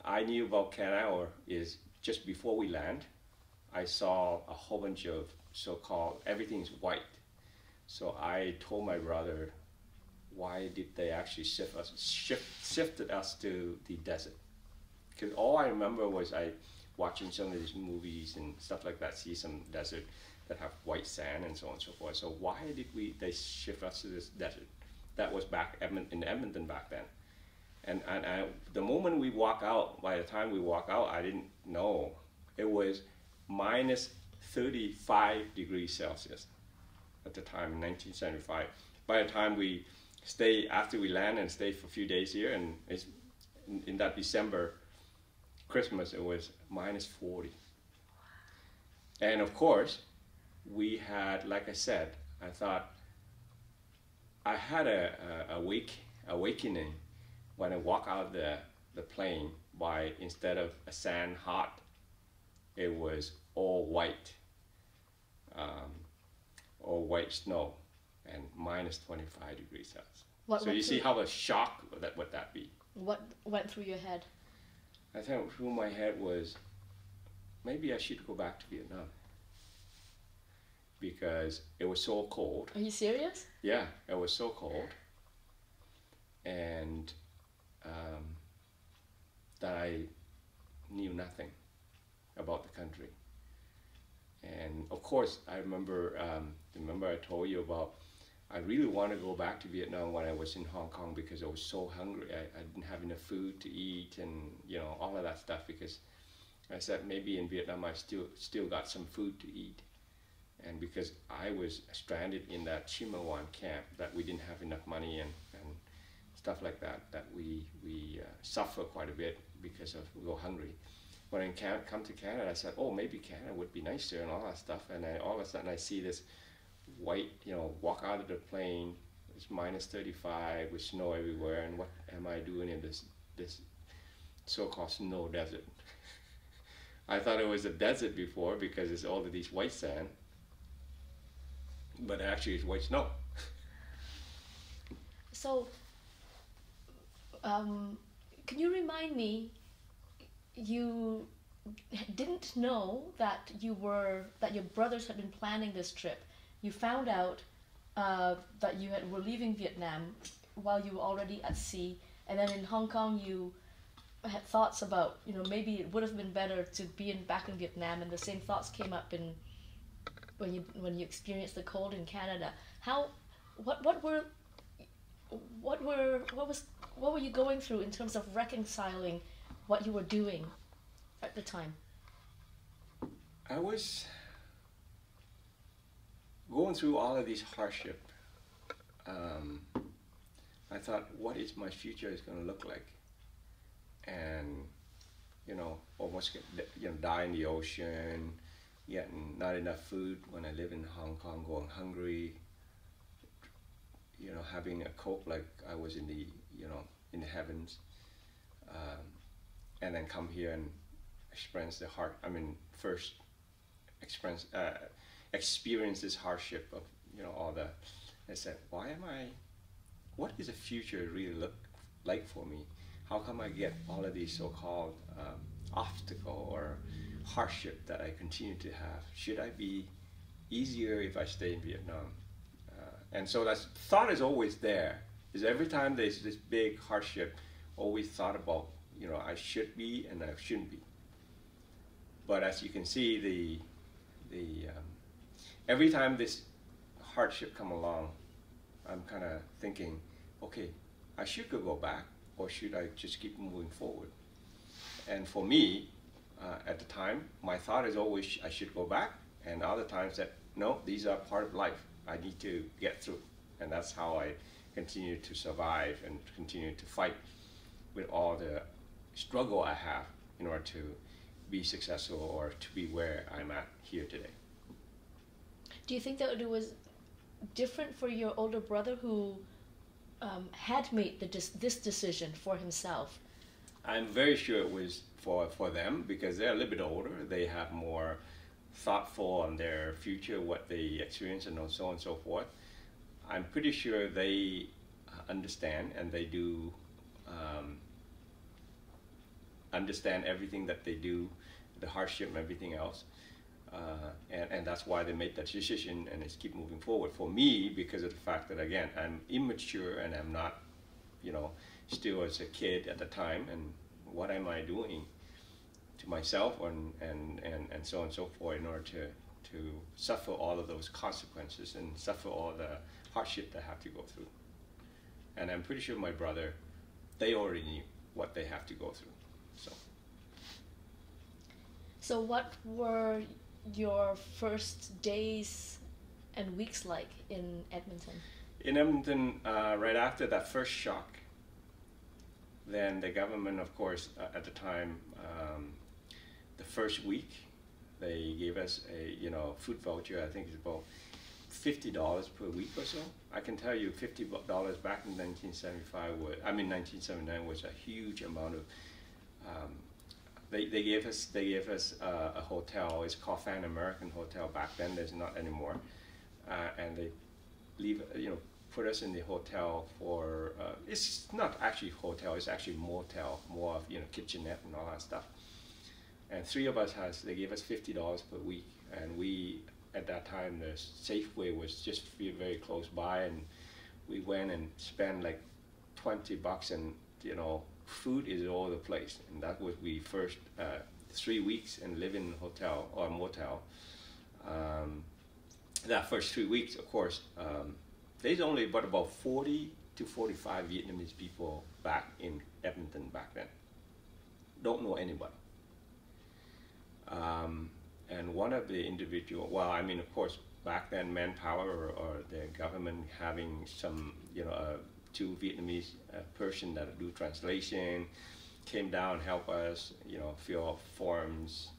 I knew about Canada is just before we land, I saw a whole bunch of so-called, everything's white. So I told my brother, why did they actually shifted us to the desert? Because all I remember was I watching some of these movies and stuff like that, see some desert. that have white sand and so on and so forth. So why did they shift us to this desert? That was back in Edmonton back then. And the moment we walk out, by the time we walk out, I didn't know. It was minus 35 degrees Celsius at the time in 1975. By the time we stay, after we land and stay for a few days here, and it's in that December Christmas, it was minus 40. And of course, we had, like I said, I thought I had a awakening when I walk out of the plane. By instead of a sand hot, it was all white snow, and minus 25 degrees Celsius. So you see how a shock that would that be. What went through your head? I think through my head was, maybe I should go back to Vietnam, because it was so cold. Are you serious? Yeah, it was so cold, and that I knew nothing about the country. And of course, I remember I told you about, I really wanted to go back to Vietnam when I was in Hong Kong, because I was so hungry. I didn't have enough food to eat, and all of that stuff, because I said maybe in Vietnam I still got some food to eat. And because I was stranded in that Chimawan camp, that we didn't have enough money and stuff like that, that we suffer quite a bit because of we go hungry. When I come to Canada, I said, oh, maybe Canada would be nicer and all that stuff. And all of a sudden I see this white, walk out of the plane, it's minus 35 with snow everywhere, and what am I doing in this so-called snow desert? I thought it was a desert before because it's all of these white sand, but actually it's white snow. So, can you remind me, you didn't know that your brothers had been planning this trip. You found out that you were leaving Vietnam while you were already at sea, and then in Hong Kong you had thoughts about, maybe it would have been better to be back in Vietnam, and the same thoughts came up when you experienced the cold in Canada. What were you going through in terms of reconciling what you were doing at the time? I was going through all of these hardship. I thought, what is my future is going to look like? And almost die in the ocean, getting not enough food when I live in Hong Kong, going hungry, having a cope like I was in the in the heavens, and then come here and experience first experience this hardship of all the. I said, what does the future really look like for me? How come I get all of these so-called obstacle or hardship that I continue to have? Should I be easier if I stay in Vietnam? And so that thought is always there. Is every time there's this big hardship, always thought about, I should be and I shouldn't be. But as you can see, every time this hardship come along, I'm kind of thinking, okay, I should go back, or should I just keep moving forward? And for me, at the time, my thought is always I should go back, and other times that, no, these are part of life. I need to get through. And that's how I continue to survive and continue to fight with all the struggle I have in order to be successful or to be where I'm at here today. Do you think that it was different for your older brother who had made this decision for himself? I'm very sure it was for them, because they're a little bit older. They have more thoughtful on their future, what they experience, and so on and so forth. I'm pretty sure they understand, and they do understand everything that they do, the hardship and everything else. And that's why they made that decision, and it's keep moving forward. For me, because of the fact that, again, I'm immature and I'm not, still as a kid at the time, and what am I doing to myself and so on and so forth in order to to suffer all of those consequences and suffer all the hardship they have to go through. And I'm pretty sure my brother, they already knew what they have to go through. So what were your first days and weeks like in Edmonton? In Edmonton, right after that first shock, then the government, of course, at the time, the first week, they gave us a food voucher. I think it's about $50 per week or so. I can tell you, $50 back in 1979 was a huge amount of. They gave us a hotel. It's called Fan American Hotel back then. There's not anymore, and they put us in the hotel for. It's not actually hotel. It's actually motel, more of kitchenette and all that stuff. And three of us they gave us $50 per week, and we at that time the Safeway was just very close by, and we went and spent like $20, and food is all the place. And that was we first 3 weeks and live in a hotel or a motel. That first 3 weeks, of course, there's only about 40 to 45 Vietnamese people back in Edmonton back then. Don't know anybody. And one of the individual, well, I mean, of course, back then Manpower or the government having some, two Vietnamese person that do translation, came down, help us, fill out forms,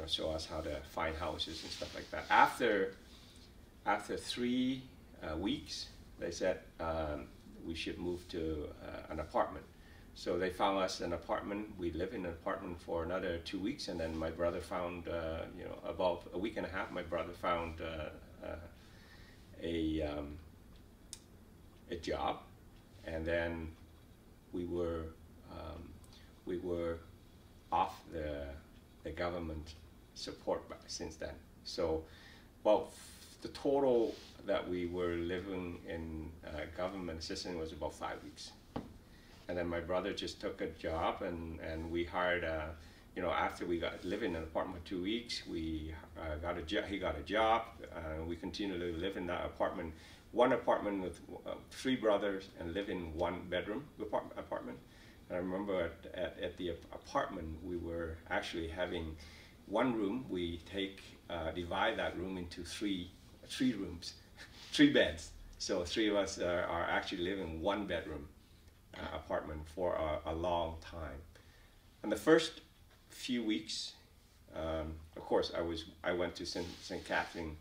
show us how to find houses and stuff like that. After 3 weeks, they said we should move to an apartment. So they found us an apartment. We lived in an apartment for another 2 weeks, and then my brother found, about a week and a half, my brother found a job, and then we were off the government support since then. So, well, the total that we were living in government assistance was about 5 weeks. And then my brother just took a job, and we hired after we got living in an apartment for 2 weeks, we got a job. He got a job. We continued to live in that apartment, one apartment with 3 brothers, and live in 1 bedroom apartment. And I remember at the apartment we were actually having 1 room. We divide that room into 3 rooms, 3 beds. So 3 of us are actually living in 1 bedroom apartment for a long time. And the first few weeks, of course, I went to St. Catherine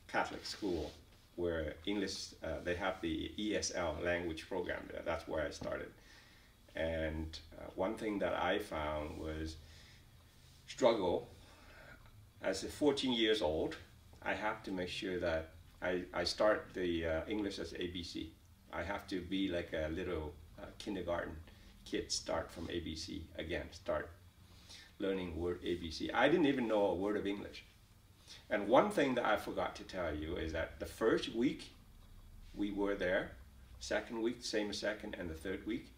Catholic school, where English, they have the ESL language program there. That's where I started. And one thing that I found was struggle. As a 14 years old, I have to make sure that I start the English as ABC. I have to be like a little kindergarten kid, start from ABC again, start learning word ABC. I didn't even know a word of English. And one thing that I forgot to tell you is that the first week we were there, second week, same as second, and the third week,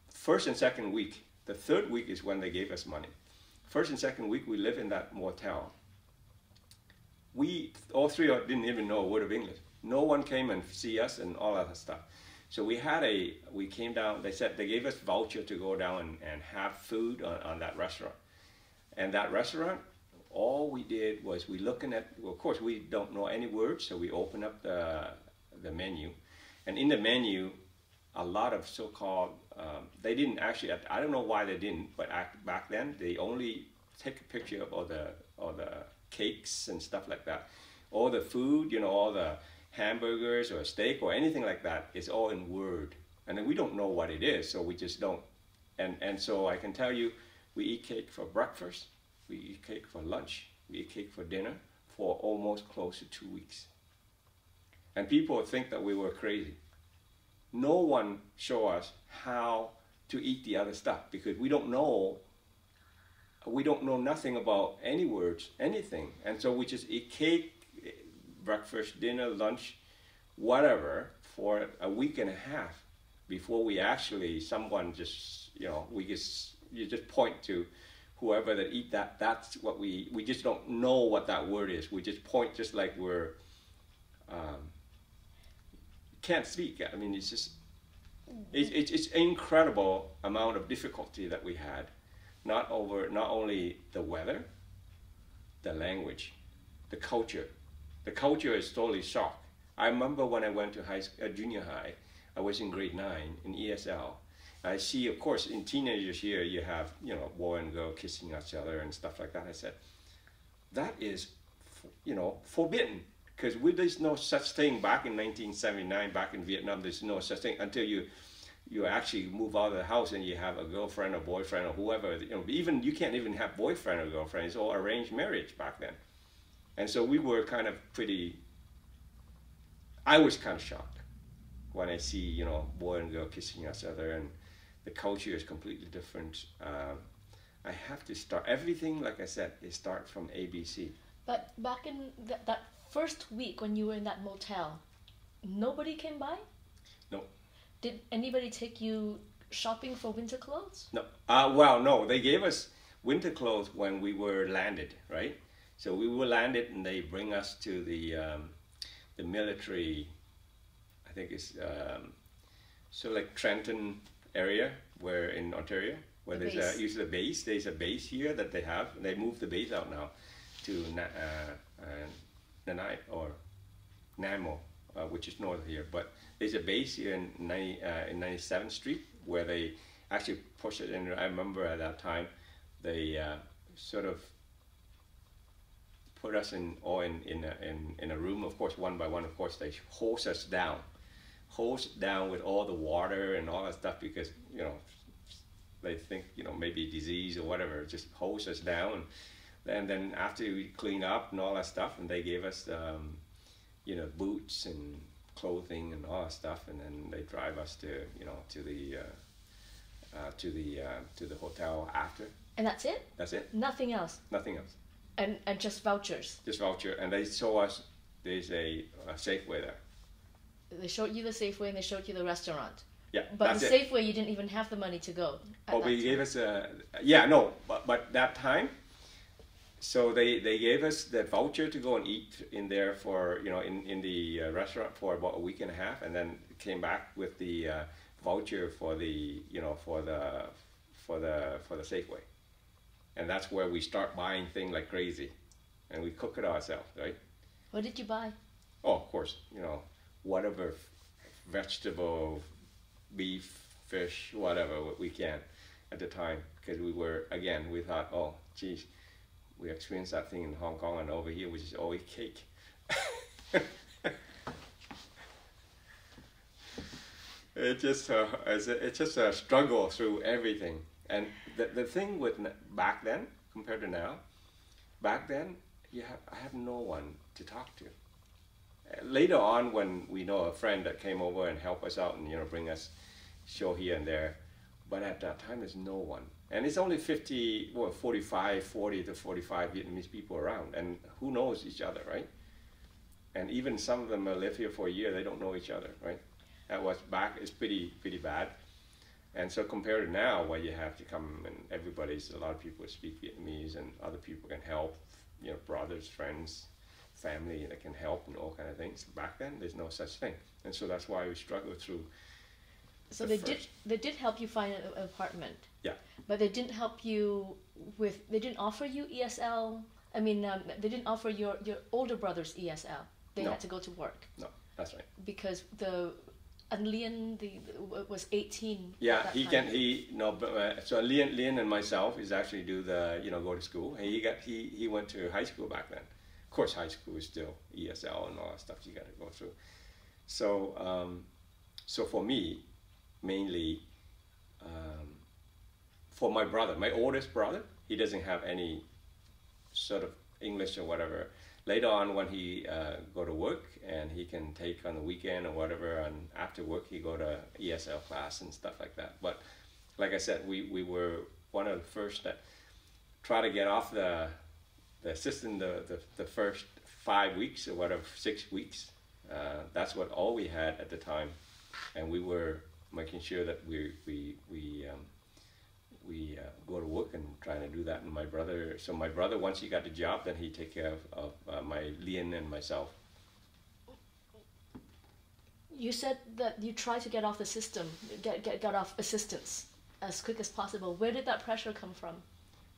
first and second week. The third week is when they gave us money. First and second week we lived in that motel. We, all 3 didn't even know a word of English. No one came and see us and all that stuff. So we came down, they gave us voucher to go down and have food on that restaurant. And that restaurant, all we did was of course we don't know any words, so we opened up the menu. And in the menu, a lot of so-called, they didn't actually, I don't know why they didn't, but back then, they only take a picture of all the cakes and stuff like that. All the food, all the hamburgers or steak or anything like that is all in word. And then we don't know what it is, so we just don't. And so I can tell you, we eat cake for breakfast, we eat cake for lunch, we eat cake for dinner for almost close to 2 weeks. And people think that we were crazy. No one showed us how to eat the other stuff because we don't know nothing about any words, anything. And so we just eat cake, breakfast, dinner, lunch, whatever, for a week and a half before we actually, someone just, you just point to whoever that eat that, that's what we just don't know what that word is. We just point just like we're, can't speak. I mean, it's just, it's incredible amount of difficulty that we had, not only the weather, the language, the culture. The culture is totally shocked. I remember when I went to junior high, I was in grade 9 in ESL. I see, of course, in teenagers here, you have, you know, boy and girl kissing each other and stuff like that. I said, that is, you know, forbidden. Because there's no such thing back in 1979, back in Vietnam, there's no such thing until you actually move out of the house and you have a girlfriend or boyfriend or whoever. You know, even you can't even have boyfriend or girlfriend. It's all arranged marriage back then. And so we were kind of I was kind of shocked when I see, you know, boy and girl kissing each other, and the culture is completely different. I have to start, everything, like I said, it starts from ABC. But back in that first week when you were in that motel, nobody came by? No. Did anybody take you shopping for winter clothes? No. Well, no. They gave us winter clothes when we were landed, right? So we were landed, and they bring us to the military. I think it's so like Trenton area, where in Ontario, where there's usually a base. There's a base here that they have. They moved the base out now to Nanai or Namo, which is north here. But there's a base here in 97th Street where they actually push it in. I remember at that time they sort of put us in a room. Of course, one by one. Of course, they hose us down with all the water and all that stuff, because, you know, they think, you know, maybe disease or whatever. Just hose us down. And then after we clean up and all that stuff, and they gave us, you know, boots and clothing and all that stuff, and then they drive us to, you know, to the hotel after. And that's it? That's it. Nothing else? Nothing else. And just vouchers? Just voucher. And they show us there's a Safeway there. They showed you the Safeway and they showed you the restaurant. Yeah, but that's the it. Safeway, you didn't even have the money to go. Oh, but they gave us a, yeah, no, but that time, so they gave us the voucher to go and eat in there for, you know, in the restaurant for about a week and a half, and then came back with the voucher for the, you know, for the Safeway. And that's where we start buying things like crazy, and we cook it ourselves, right? What did you buy? Oh, of course, you know, whatever vegetable, beef, fish, whatever we can at the time, because we thought, oh, geez, we experienced that thing in Hong Kong, and over here, which is always cake. It's just a struggle through everything. And the thing with back then compared to now, back then I have no one to talk to. Later on, when we know a friend that came over and helped us out and, you know, bring us show here and there, but at that time there's no one. And it's only 40 to 45 Vietnamese people around, and who knows each other, right? And even some of them live here for a year, they don't know each other, right? That was back, it's pretty bad. And so compared to now, where you have to come and a lot of people speak Vietnamese, and other people can help, you know, brothers, friends, family that can help and all kind of things. Back then, there's no such thing. And so that's why we struggled through. So they did help you find an apartment. Yeah. But they didn't help you they didn't offer you ESL. I mean, they didn't offer your older brother's ESL. They had to go to work. No, that's right. Because Nguyen was 18. Yeah, so Nguyen and myself is actually go to school. He went to high school back then. Of course, high school is still ESL and all that stuff you got to go through. So, so for me, mainly, for my brother, my oldest brother, he doesn't have any sort of English or whatever. Later on, when he go to work, and he can take on the weekend or whatever, and after work he go to ESL class and stuff like that. But like I said, we were one of the first that try to get off the system the first 5 weeks or whatever, 6 weeks. That's what all we had at the time, and we were making sure that go to work and trying to do that. And my brother, once he got the job, then he take care of my Lien and myself. You said that you tried to get off the system, get off assistance as quick as possible. Where did that pressure come from?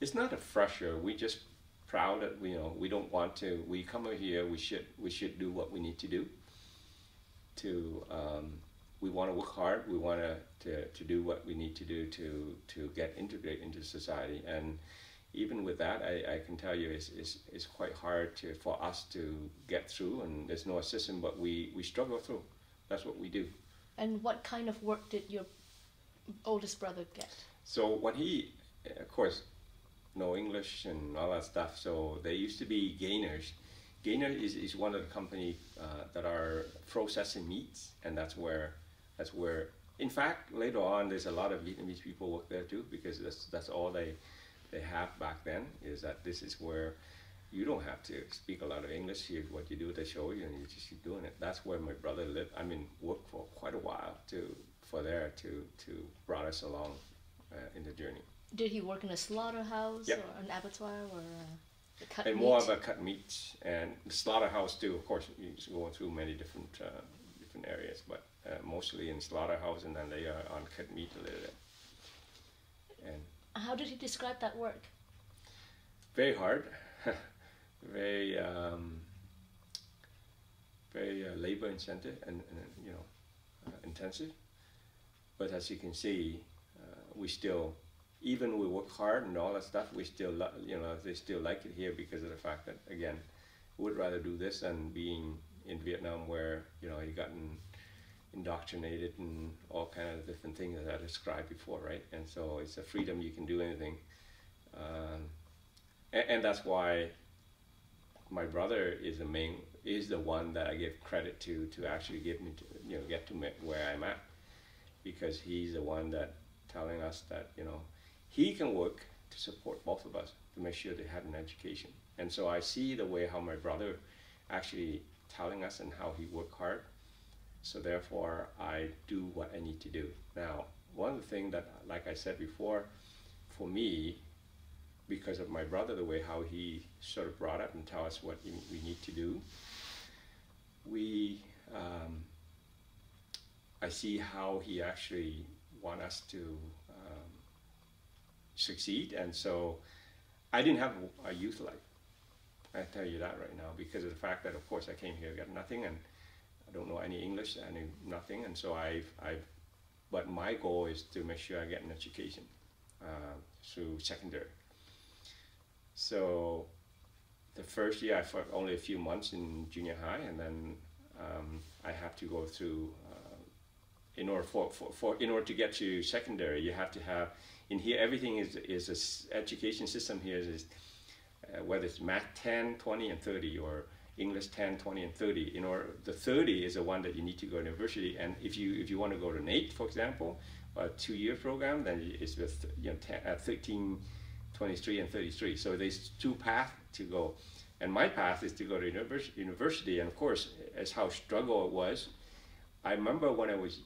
It's not a pressure. We just proud that we don't want to. We come over here. We should do what we need to do. We want to work hard. We want to do what we need to do to get integrate into society. And even with that, I can tell you it's quite hard for us to get through. And there's no assistance, but we struggle through. That's what we do. And what kind of work did your oldest brother get? So when he, of course, know English and all that stuff, so they used to be gainers. Gainer is one of the company that are processing meats, and that's where, in fact, later on, there's a lot of Vietnamese people work there too, because that's all they have back then, is that this is where you don't have to speak a lot of English. Here's what you do, they show you, and you just keep doing it. That's where my brother lived. I mean, worked for quite a while to brought us along in the journey. Did he work in a slaughterhouse, yep, or an abattoir, or cut and meat? more of a cut meat, and the slaughterhouse too. Of course, you're going through many different areas, but mostly in slaughterhouse, and then they are on cut meat a little bit. And how did he describe that work? Very hard. Very labor intensive and intensive, but as you can see, we still, even we work hard and all that stuff, we still they still like it here because of the fact that, again, we would rather do this than being in Vietnam where you gotten indoctrinated and all kind of different things that I described before, right? And so it's a freedom, you can do anything, and that's why my brother is the one that I give credit to actually get me to get to where I'm at, because he's the one that telling us that he can work to support both of us to make sure they had an education. And so I see the way how my brother actually telling us and how he worked hard. So therefore I do what I need to do. Now, one of the things that, like I said before, for me, because of my brother, the way how he sort of brought up and tell us what we need to do, I see how he actually want us to succeed. And so I didn't have a youth life. I tell you that right now, because of the fact that, of course, I came here, got nothing, and I don't know any English, I knew nothing, and so but my goal is to make sure I get an education through secondary. So the first year I for only a few months in junior high, and then I have to go through in order to get to secondary, you have to have, in here everything is a education system here is whether it's Math 10, 20, and 30, or English 10, 20, and 30. The 30 is the one that you need to go to university, and if you want to go to NATE, for example, a 2-year program, then it's with 13, 23, and 33. So there's 2 paths to go, and my path is to go to university. And of course, as how struggle it was, I remember when I was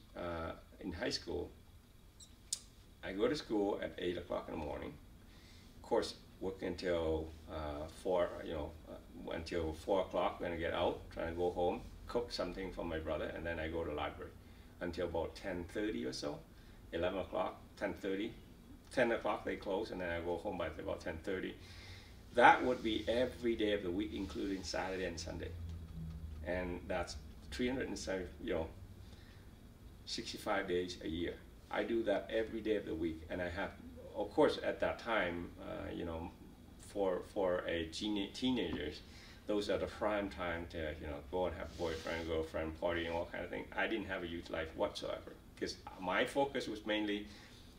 in high school, I go to school at 8 o'clock in the morning. Of course, work until 4 o'clock when I get out, trying to go home, cook something for my brother, and then I go to the library until about 10:30 or so, 11 o'clock, 10:30. 10 o'clock they close, and then I go home by about 10:30. That would be every day of the week, including Saturday and Sunday. And that's 65 days a year. I do that every day of the week, and I have, of course, at that time, for a teenagers, those are the prime time to go and have boyfriend, girlfriend, party, and all kind of thing. I didn't have a youth life whatsoever, because my focus was mainly,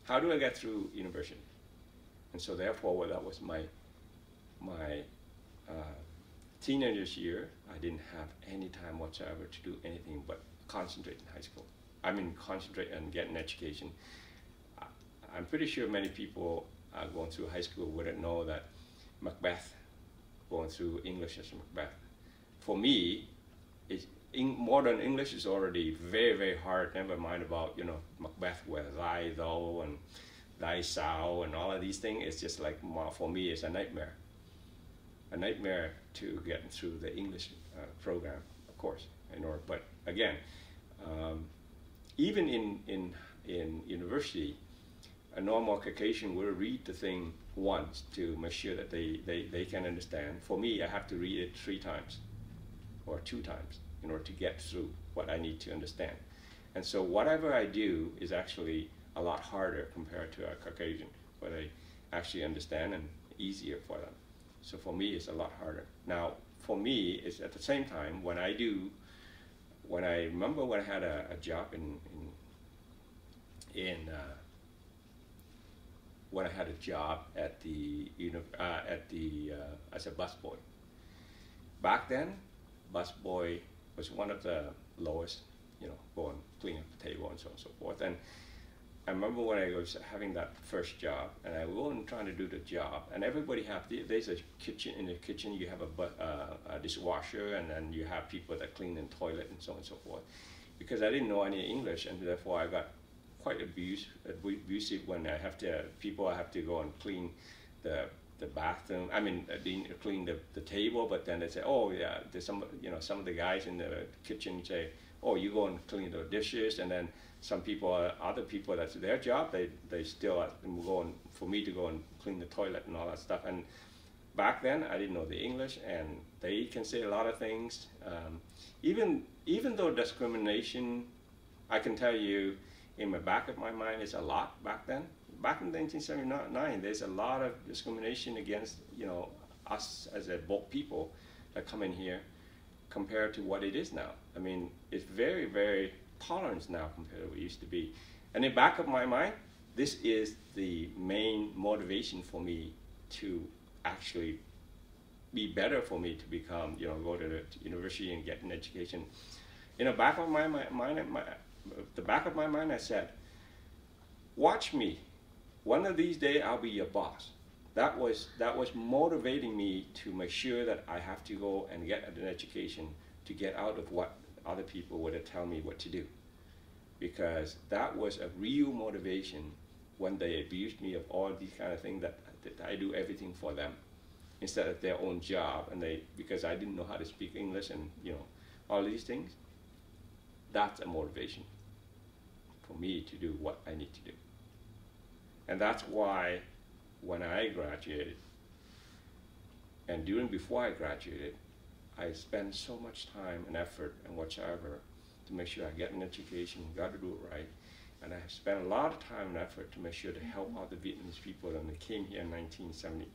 how do I get through university? And so therefore, that was my teenagers year. I didn't have any time whatsoever to do anything but concentrate in high school. I mean, concentrate and get an education. I'm pretty sure many people going through high school wouldn't know that Macbeth, going through English as Macbeth. For me, modern English is already very, very hard, never mind about, Macbeth with I, thou, and Dai Sao and all of these things, it's just like, for me, it's a nightmare. A nightmare to get through the English program, of course. But again, even in university, a normal Caucasian will read the thing once to make sure that they can understand. For me, I have to read it 3 times or 2 times in order to get through what I need to understand. And so whatever I do is actually a lot harder compared to a Caucasian, where they actually understand and easier for them. So for me, it's a lot harder. Now, for me, it's at the same time, when I remember when I had a job when I had a job at as a busboy. Back then, busboy was one of the lowest, go and clean up the table and so on and so forth. And I remember when I was having that first job, and I wasn't trying to do the job, and everybody there's a kitchen. In the kitchen you have a dishwasher, and then you have people that clean the toilet and so on and so forth. Because I didn't know any English, and therefore I got quite abusive when I have to go and clean the bathroom. I mean, clean the table, but then they say, oh yeah, there's some of the guys in the kitchen say, oh, you go and clean the dishes, and then other people, that's their job, they still for me to go and clean the toilet and all that stuff. And back then, I didn't know the English, and they can say a lot of things. Even though discrimination, I can tell you, in the back of my mind, is a lot back then. Back in 1979, there's a lot of discrimination against us as a boat people that come in here compared to what it is now. I mean, it's very, very tolerant now compared to what it used to be. And in the back of my mind, this is the main motivation for me to actually be better for me to become, go to the university and get an education. In the back of my mind, I said, watch me. One of these days, I'll be your boss. That was motivating me to make sure that I have to go and get an education to get out of what other people would tell me what to do. Because that was a real motivation when they abused me of all these kind of things, that I do everything for them instead of their own job, and because I didn't know how to speak English and all these things. That's a motivation for me to do what I need to do. And that's why when I graduated, and before I graduated, I spent so much time and effort and whatsoever to make sure I get an education, got to do it right. And I spent a lot of time and effort to make sure to help out the Vietnamese people when they came here in 1970,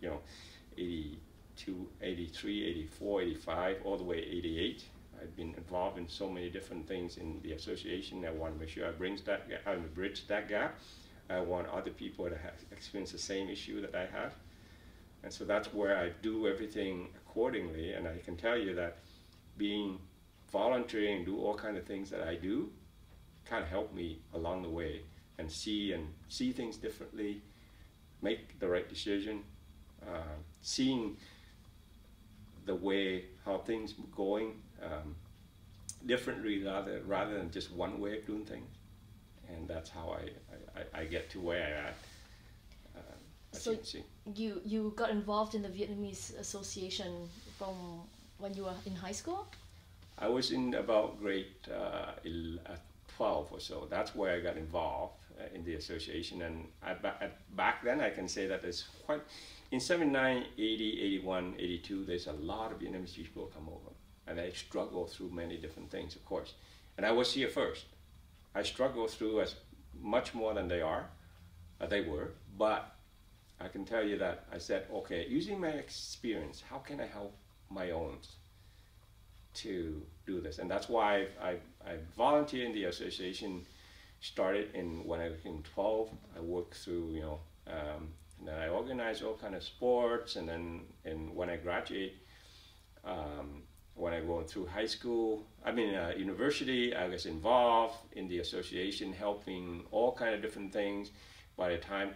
82, 83, 84, 85, all the way 88. I've been involved in so many different things in the association. I want to make sure I bridge that gap. I want other people to have experienced the same issue that I have. And so that's where I do everything accordingly. And I can tell you that being volunteering, do all kinds of things that I do, kind of help me along the way and see things differently, make the right decision, seeing the way how things are going differently rather than just one way of doing things. And that's how I get to where I'm at. So you got involved in the Vietnamese Association from when you were in high school? I was in about grade 12 or so. That's where I got involved in the association. And back then, I can say that there's quite, in 79, 80, 81, 82, there's a lot of Vietnamese people come over. And I struggled through many different things, of course. And I was here first. I struggled through as much more than they were, but I can tell you that I said, okay, using my experience, how can I help my own to do this? And that's why I volunteered in the association. Started when I was in 12. I worked through, and then I organized all kind of sports. And then when I graduate, when I went through high school, university, I was involved in the association, helping all kind of different things. By the time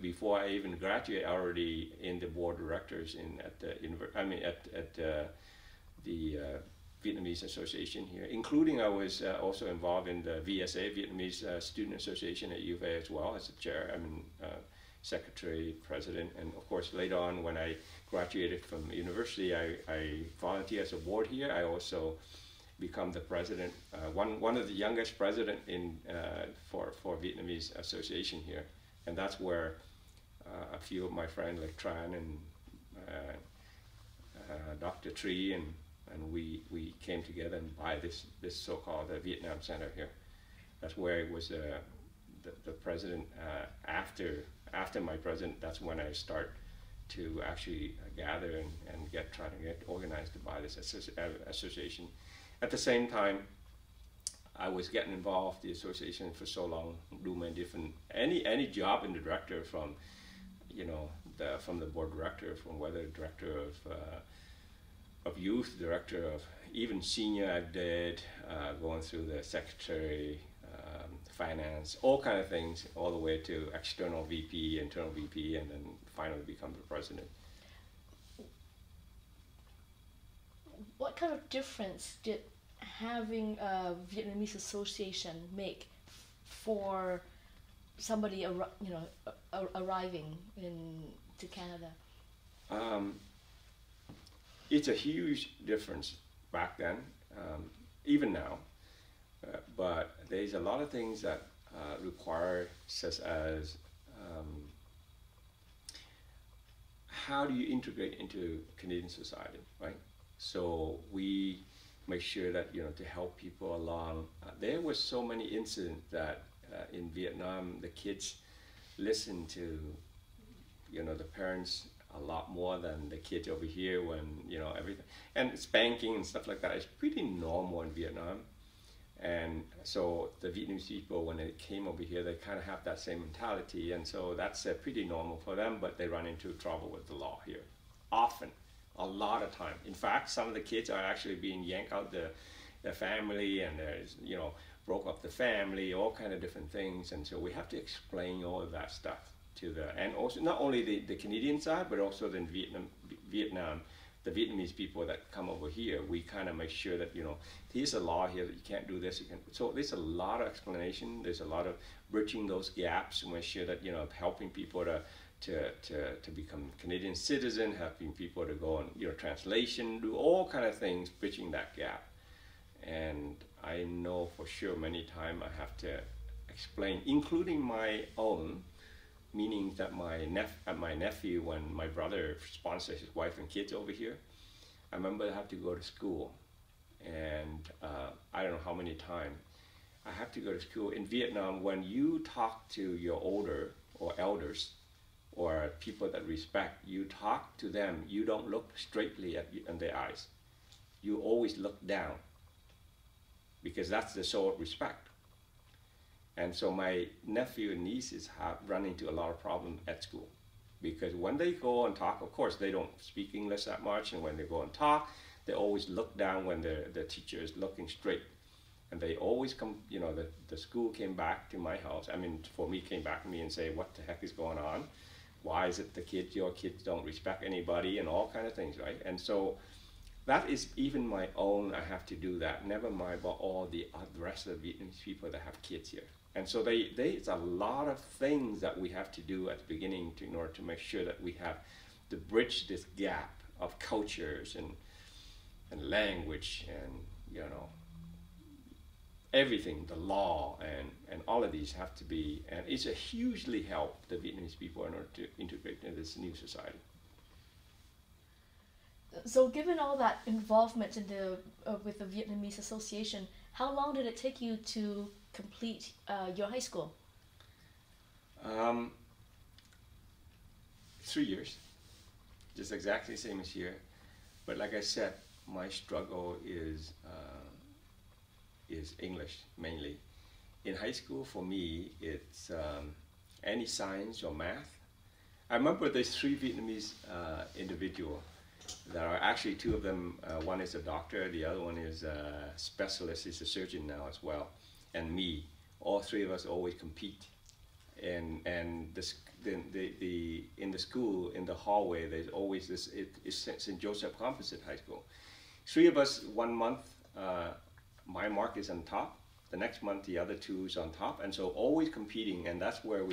before I even graduated, already in the board of directors at the Vietnamese Association here, including I was also involved in the VSA, Vietnamese Student Association at U of A as well as a chair. I mean, secretary, president, and of course later on when I graduated from university, I volunteered as a board here. I also become the president, one of the youngest president in for Vietnamese Association here, and that's where a few of my friends like Tran and Dr. Tree and we came together and buy this so-called Vietnam Center here. That's where it was the president after my president. That's when I start to actually gather and try to get organized to buy this association. At the same time, I was getting involved in the association for so long, doing different any job in the director from, you know, from the board director, from whether director of youth, director of even senior I did, going through the secretary, finance, all kind of things, all the way to external VP, internal VP, and then finally become the president. What kind of difference did having a Vietnamese association make for somebody arriving to Canada? It's a huge difference back then, even now. But there's a lot of things that require, such as how do you integrate into Canadian society, right? So we make sure that, you know, to help people along. There was so many incidents that in Vietnam, the kids listened to, you know, the parents a lot more than the kids over here when, you know, everything. And spanking and stuff like that is pretty normal in Vietnam. And so the Vietnamese people, when they came over here, they kind of have that same mentality. And so that's pretty normal for them, but they run into trouble with the law here. Often, a lot of time. In fact, some of the kids are actually being yanked out the family, and there's, you know, broke up the family, all kind of different things. And so we have to explain all of that stuff to and also not only the Canadian side, but also the Vietnam, the Vietnamese people that come over here. We kind of make sure that, you know, here's a law here that you can't do this, you can. So there's a lot of explanation. There's a lot of bridging those gaps and make sure that, you know, helping people to become Canadian citizen, helping people to go on, you know, translation, do all kind of things, bridging that gap. And I know for sure many times I have to explain, including my own, meaning that my nephew, when my brother sponsors his wife and kids over here, I remember I have to go to school, and I don't know how many times I have to go to school. In Vietnam, when you talk to your older or elders or people that respect, you talk to them, you don't look straightly in their eyes. You always look down, because that's the show of respect. And so my nephew and nieces have run into a lot of problems at school, because when they go and talk, of course they don't speak English that much, and when they go and talk, they always look down when the teacher is looking straight. And they always come, you know, the school came back to my house. I mean, for me, came back to me and say, what the heck is going on? Why is it your kids don't respect anybody, and all kind of things, right? And so that is even my own, I have to do that. Never mind about all the rest of the Vietnamese people that have kids here. And so it's a lot of things that we have to do at the beginning in order to make sure that we have to bridge this gap of cultures and language and, you know, everything, the law and all of these have to be, and it's a hugely help the Vietnamese people in order to integrate into this new society. So given all that involvement in with the Vietnamese Association, how long did it take you to complete your high school? 3 years, just exactly the same as here. But like I said, my struggle is English mainly. In high school, for me, it's any science or math. I remember there's 3 Vietnamese individuals. There are actually 2 of them. One is a doctor, the other one is a specialist, he's a surgeon now as well, and me. All 3 of us always compete. And in the school, in the hallway, there's always this, it's St. Joseph Composite High School. three of us 1 month, my mark is on top. The next month, the other two is on top. And so always competing, and that's where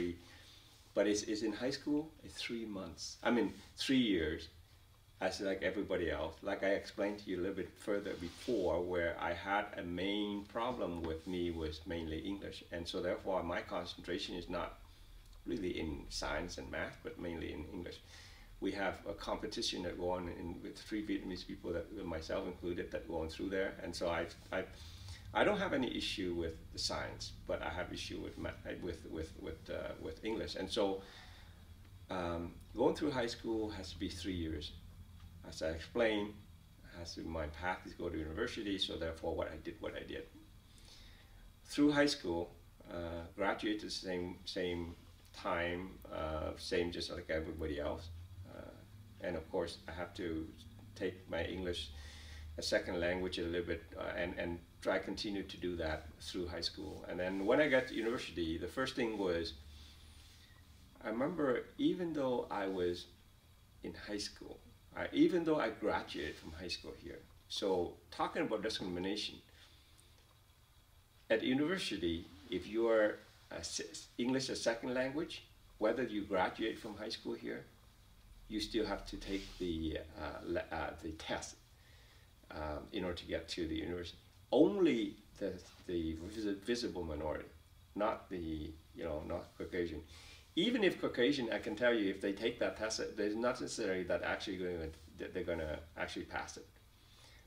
but it's in high school, it's 3 months. I mean, 3 years, as like everybody else. Like I explained to you a little bit further before, where I had a main problem with me was mainly English. And so therefore my concentration is not really in science and math, but mainly in English. We have a competition that go on with 3 Vietnamese people, that myself included, that go on through there. And so I don't have any issue with the science, but I have issue with English. And so going through high school has to be 3 years. As I explained, my path is go to university, so therefore what I did. Through high school, graduated the same time, same just like everybody else. And of course, I have to take my English as second language a little bit, and try continue to do that through high school. And then when I got to university, the first thing was, I remember even though I was in high school, even though I graduated from high school here, so talking about discrimination, at university, if you are English as second language, whether you graduate from high school here, you still have to take the test in order to get to the university. Only the visible minority, not the, not Caucasian. Even if Caucasian, I can tell you, if they take that test, there's not necessarily that they're going to actually pass it.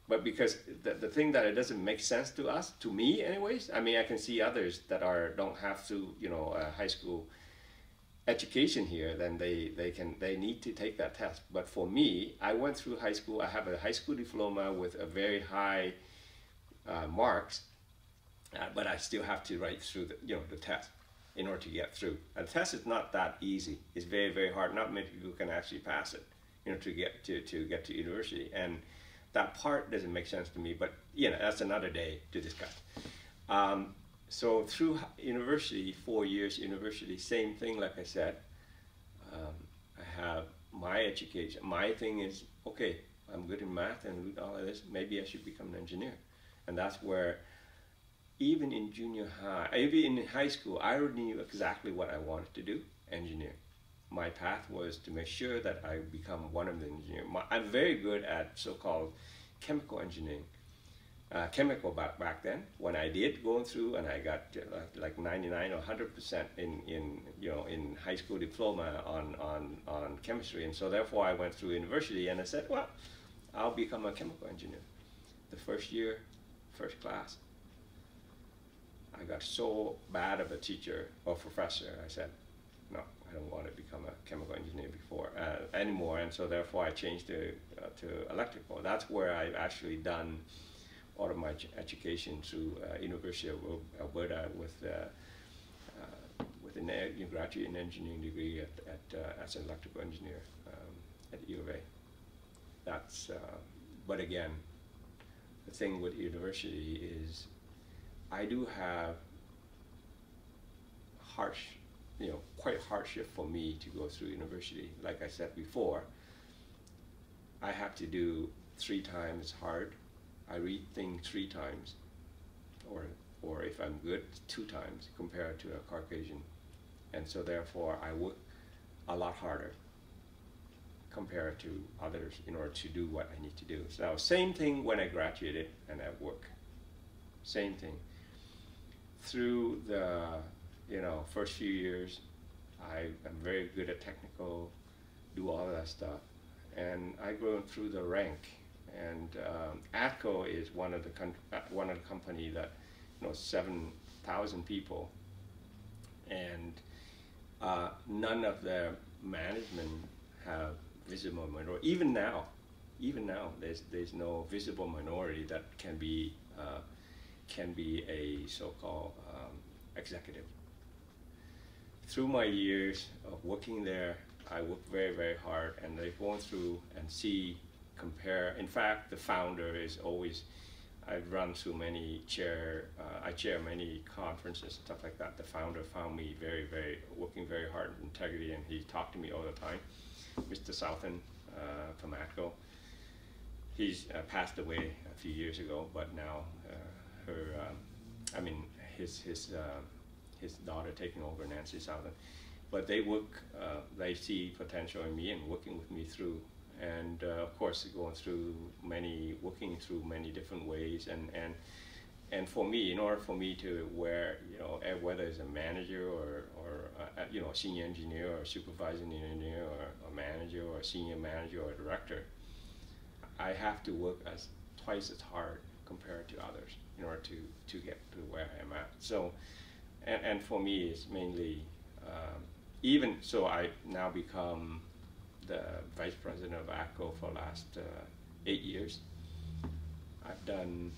But because the thing that it doesn't make sense to us, to me anyways, I mean, I can see others that don't have to, high school education here, then they need to take that test. But for me, I went through high school. I have a high school diploma with a very high marks, but I still have to write through the test in order to get through. And the test is not that easy. It's very, very hard. Not many people can actually pass it, to get to university. And that part doesn't make sense to me. But that's another day to discuss. So through university, 4 years university, same thing. Like I said, I have my education. My thing is, okay, I'm good in math and all of this. Maybe I should become an engineer. And that's where, even in junior high, even in high school, I already knew exactly what I wanted to do, engineer. My path was to make sure that I become one of the engineers. I'm very good at so-called chemical engineering. Chemical back then, when I did going through, and I got like 99 or 100% in high school diploma on chemistry. And so therefore I went through university, and I said, well, I'll become a chemical engineer. The first year, first class, I got so bad of a teacher or professor, I said, no, I don't want to become a chemical engineer anymore. And so therefore I changed to electrical. That's where I've actually done all of my education through University of Alberta with a graduate in engineering degree as an electrical engineer at U of A. That's, but again, the thing with university is I do have quite hardship for me to go through university. Like I said before, I have to do 3 times hard. I read things 3 times, or if I'm good, 2 times compared to a Caucasian. And so therefore I work a lot harder compared to others in order to do what I need to do. So same thing when I graduated and at work. Same thing. Through the first few years, I am very good at technical, do all that stuff. And I grew through the rank. And ATCO is one of the company that 7,000 people, and none of the management have visible minority. Even now, there's no visible minority that can be a so-called executive. Through my years of working there, I worked very, very hard, and they've gone through and compare. In fact, the founder is always, I've run through many I chair many conferences, stuff like that. The founder found me working very hard with integrity, and he talked to me all the time. Mr. Southen from ATCO. he's passed away a few years ago, but now her, I mean, his daughter taking over, Nancy Southern. But they work, they see potential in me and working with me through, and of course working through many different ways, and for me, in order for me to wear, whether it's a manager or senior engineer or supervising engineer or a manager or a senior manager or a director, I have to work twice as hard compared to others in order to get to where I am at. So, and for me, it's mainly, even so, I now become the vice president of ATCO for the last 8 years. I've done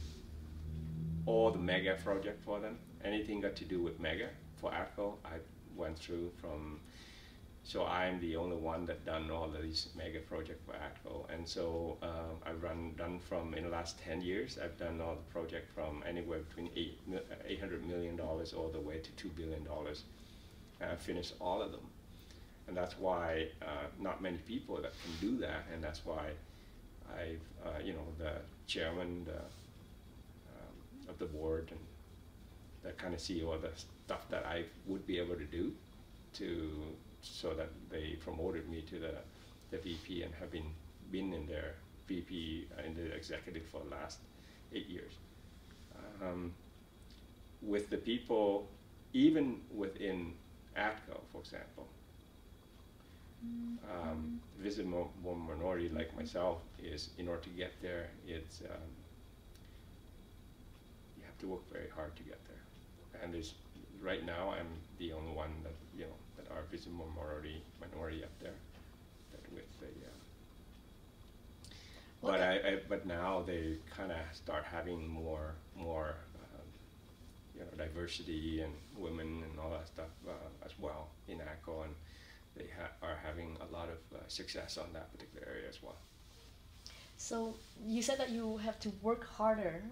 all the mega project for them. Anything got to do with mega for ATCO, I went through from. So I'm the only one that done all of these mega projects for ATCO, and so I've done from, in the last 10 years, I've done all the project from anywhere between $800 million all the way to $2 billion. And I've finished all of them, and that's why not many people that can do that, and that's why I've the chairman of the board and that kind of see all the stuff that I would be able to do so that they promoted me to the VP and have been in their VP in the executive for the last 8 years. With the people, even within ATCO, for example, visible minority like myself is, in order to get there, it's you have to work very hard to get there. And right now I'm the only one that that are visible minority up there. That with the but now they kind of start having more diversity and women and all that stuff as well in ATCO, and they are having a lot of success on that particular area as well. So you said that you have to work harder,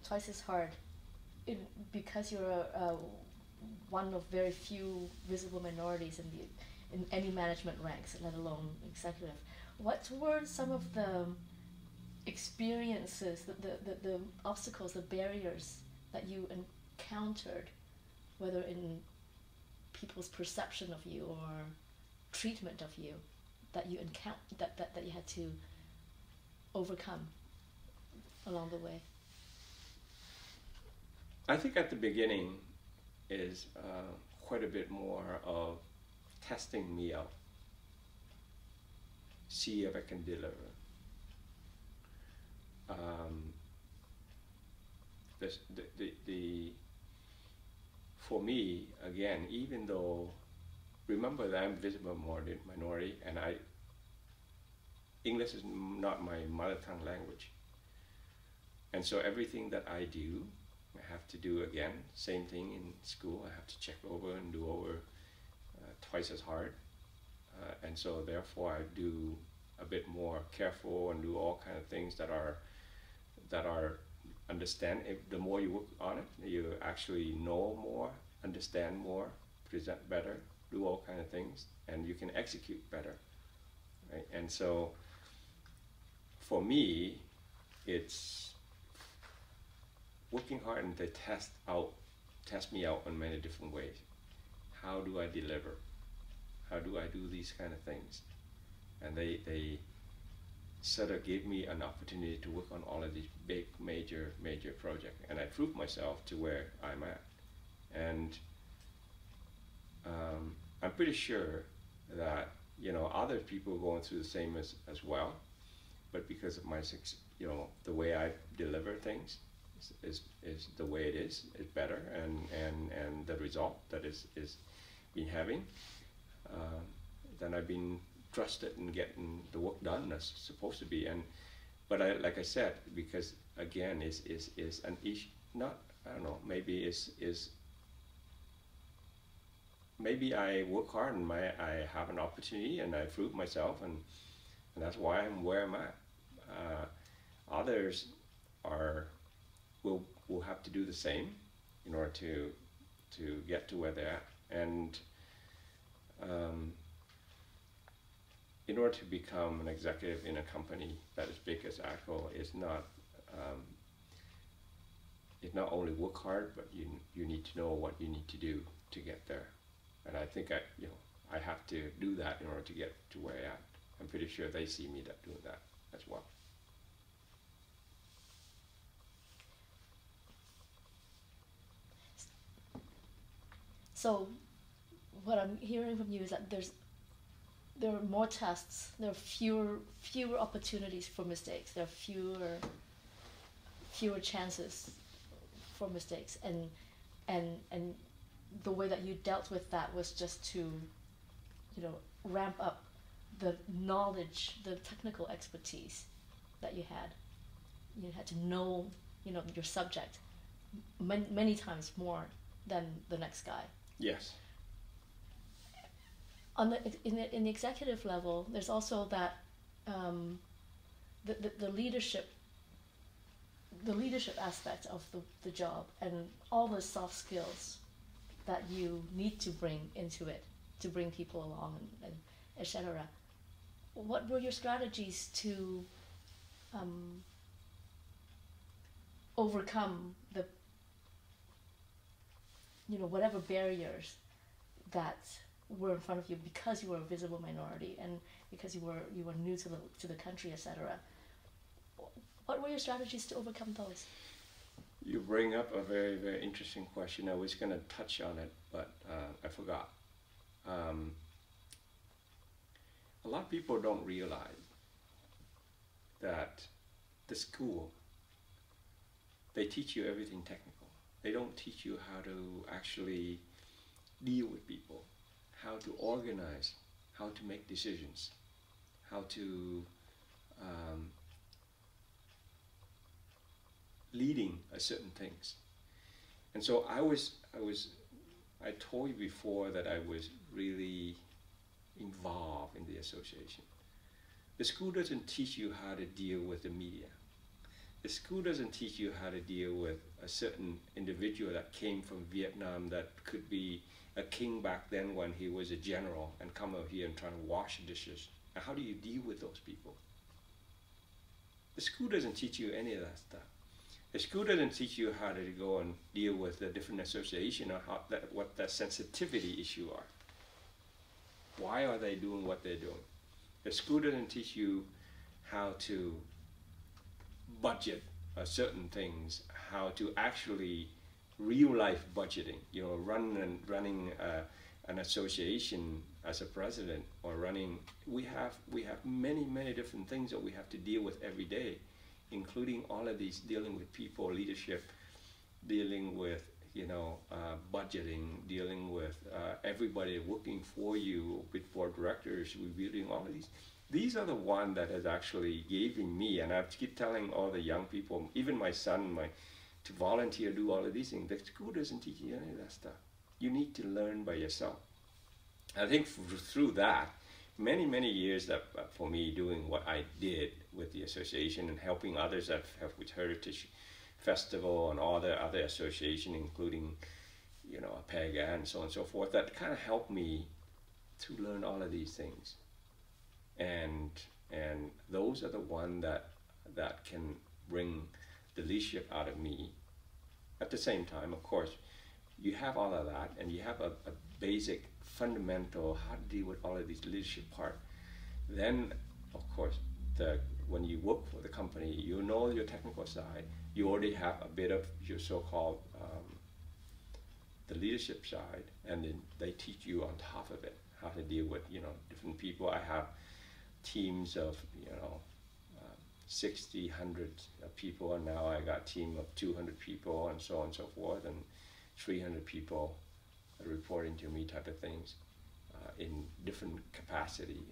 twice as hard, because you're one of very few visible minorities in any management ranks, let alone executive. What were some of the experiences, the obstacles, the barriers that you encountered, whether in people's perception of you or treatment of you, that you that you had to overcome along the way? I think at the beginning is quite a bit more of testing me out, see if I can deliver. For me, again, even though, remember that I'm visible minority, and English is not my mother tongue language, and so everything that I do, I have to do again, same thing in school, I have to check over and do over twice as hard, and so therefore I do a bit more careful and do all kind of things that are understand. The more you work on it, you actually know more, understand more, present better, do all kind of things, and you can execute better, right? And so for me, it's working hard and they test me out in many different ways. How do I deliver? How do I do these kind of things? And they sort of gave me an opportunity to work on all of these big, major projects, and I proved myself to where I'm at. And I'm pretty sure that other people are going through the same as well, but because of my the way I deliver things is the way it is better, and the result that is been having, then I've been trusted in getting the work done as supposed to be. But like I said, because again is an issue, not, I don't know, maybe I work hard and I have an opportunity and I prove myself, and that's why I'm where I'm at. Others will have to do the same in order to get to where they're at. And in order to become an executive in a company that is big as ACO is not only work hard, but you need to know what you need to do to get there. And I think I have to do that in order to get to where I am. I'm pretty sure they see me doing that as well. So what I'm hearing from you is that there are more tests, there are fewer opportunities for mistakes, there are fewer chances for mistakes, and the way that you dealt with that was just to, ramp up the knowledge, the technical expertise that you had. You had to know, your subject many times more than the next guy. Yes. In the executive level, there's also that the leadership aspect of the job and all the soft skills that you need to bring into it to bring people along and etc. What were your strategies to overcome the whatever barriers that were in front of you because you were a visible minority and because you were new to the country, etc. What were your strategies to overcome those? You bring up a very, very interesting question. I was going to touch on it, but I forgot. A lot of people don't realize that the school, they teach you everything technical. They don't teach you how to actually deal with people, how to organize, how to make decisions, how to leading certain things. And so I told you before that I was really involved in the association. The school doesn't teach you how to deal with the media. The school doesn't teach you how to deal with a certain individual that came from Vietnam that could be a king back then when he was a general and come over here and trying to wash dishes. And how do you deal with those people? The school doesn't teach you any of that stuff. The school doesn't teach you how to go and deal with the different association or what the sensitivity issue are. Why are they doing what they're doing? The school doesn't teach you how to budget certain things, how to actually real life budgeting, running an association as a president or running, we have many different things that we have to deal with every day, including all of these, dealing with people, leadership, dealing with budgeting, dealing with everybody working for you, with board directors, reviewing all of these. These are the one that has actually given me, and I keep telling all the young people, even my son, to volunteer, do all of these things. The school doesn't teach you any of that stuff. You need to learn by yourself. I think through that, many years that for me doing what I did with the association and helping others that have with Heritage Festival and all the other association, including APEGA and so on and so forth, that kind of helped me to learn all of these things. And those are the one that can bring the leadership out of me. At the same time, of course, you have all of that, and you have a basic fundamental how to deal with all of these leadership part. Then, of course, when you work for the company, you know your technical side. You already have a bit of your so-called the leadership side, and then they teach you on top of it how to deal with different people. I have teams of 60, 100 people, and now I got a team of 200 people, and so on and so forth, and 300 people reporting to me, type of things, in different capacity,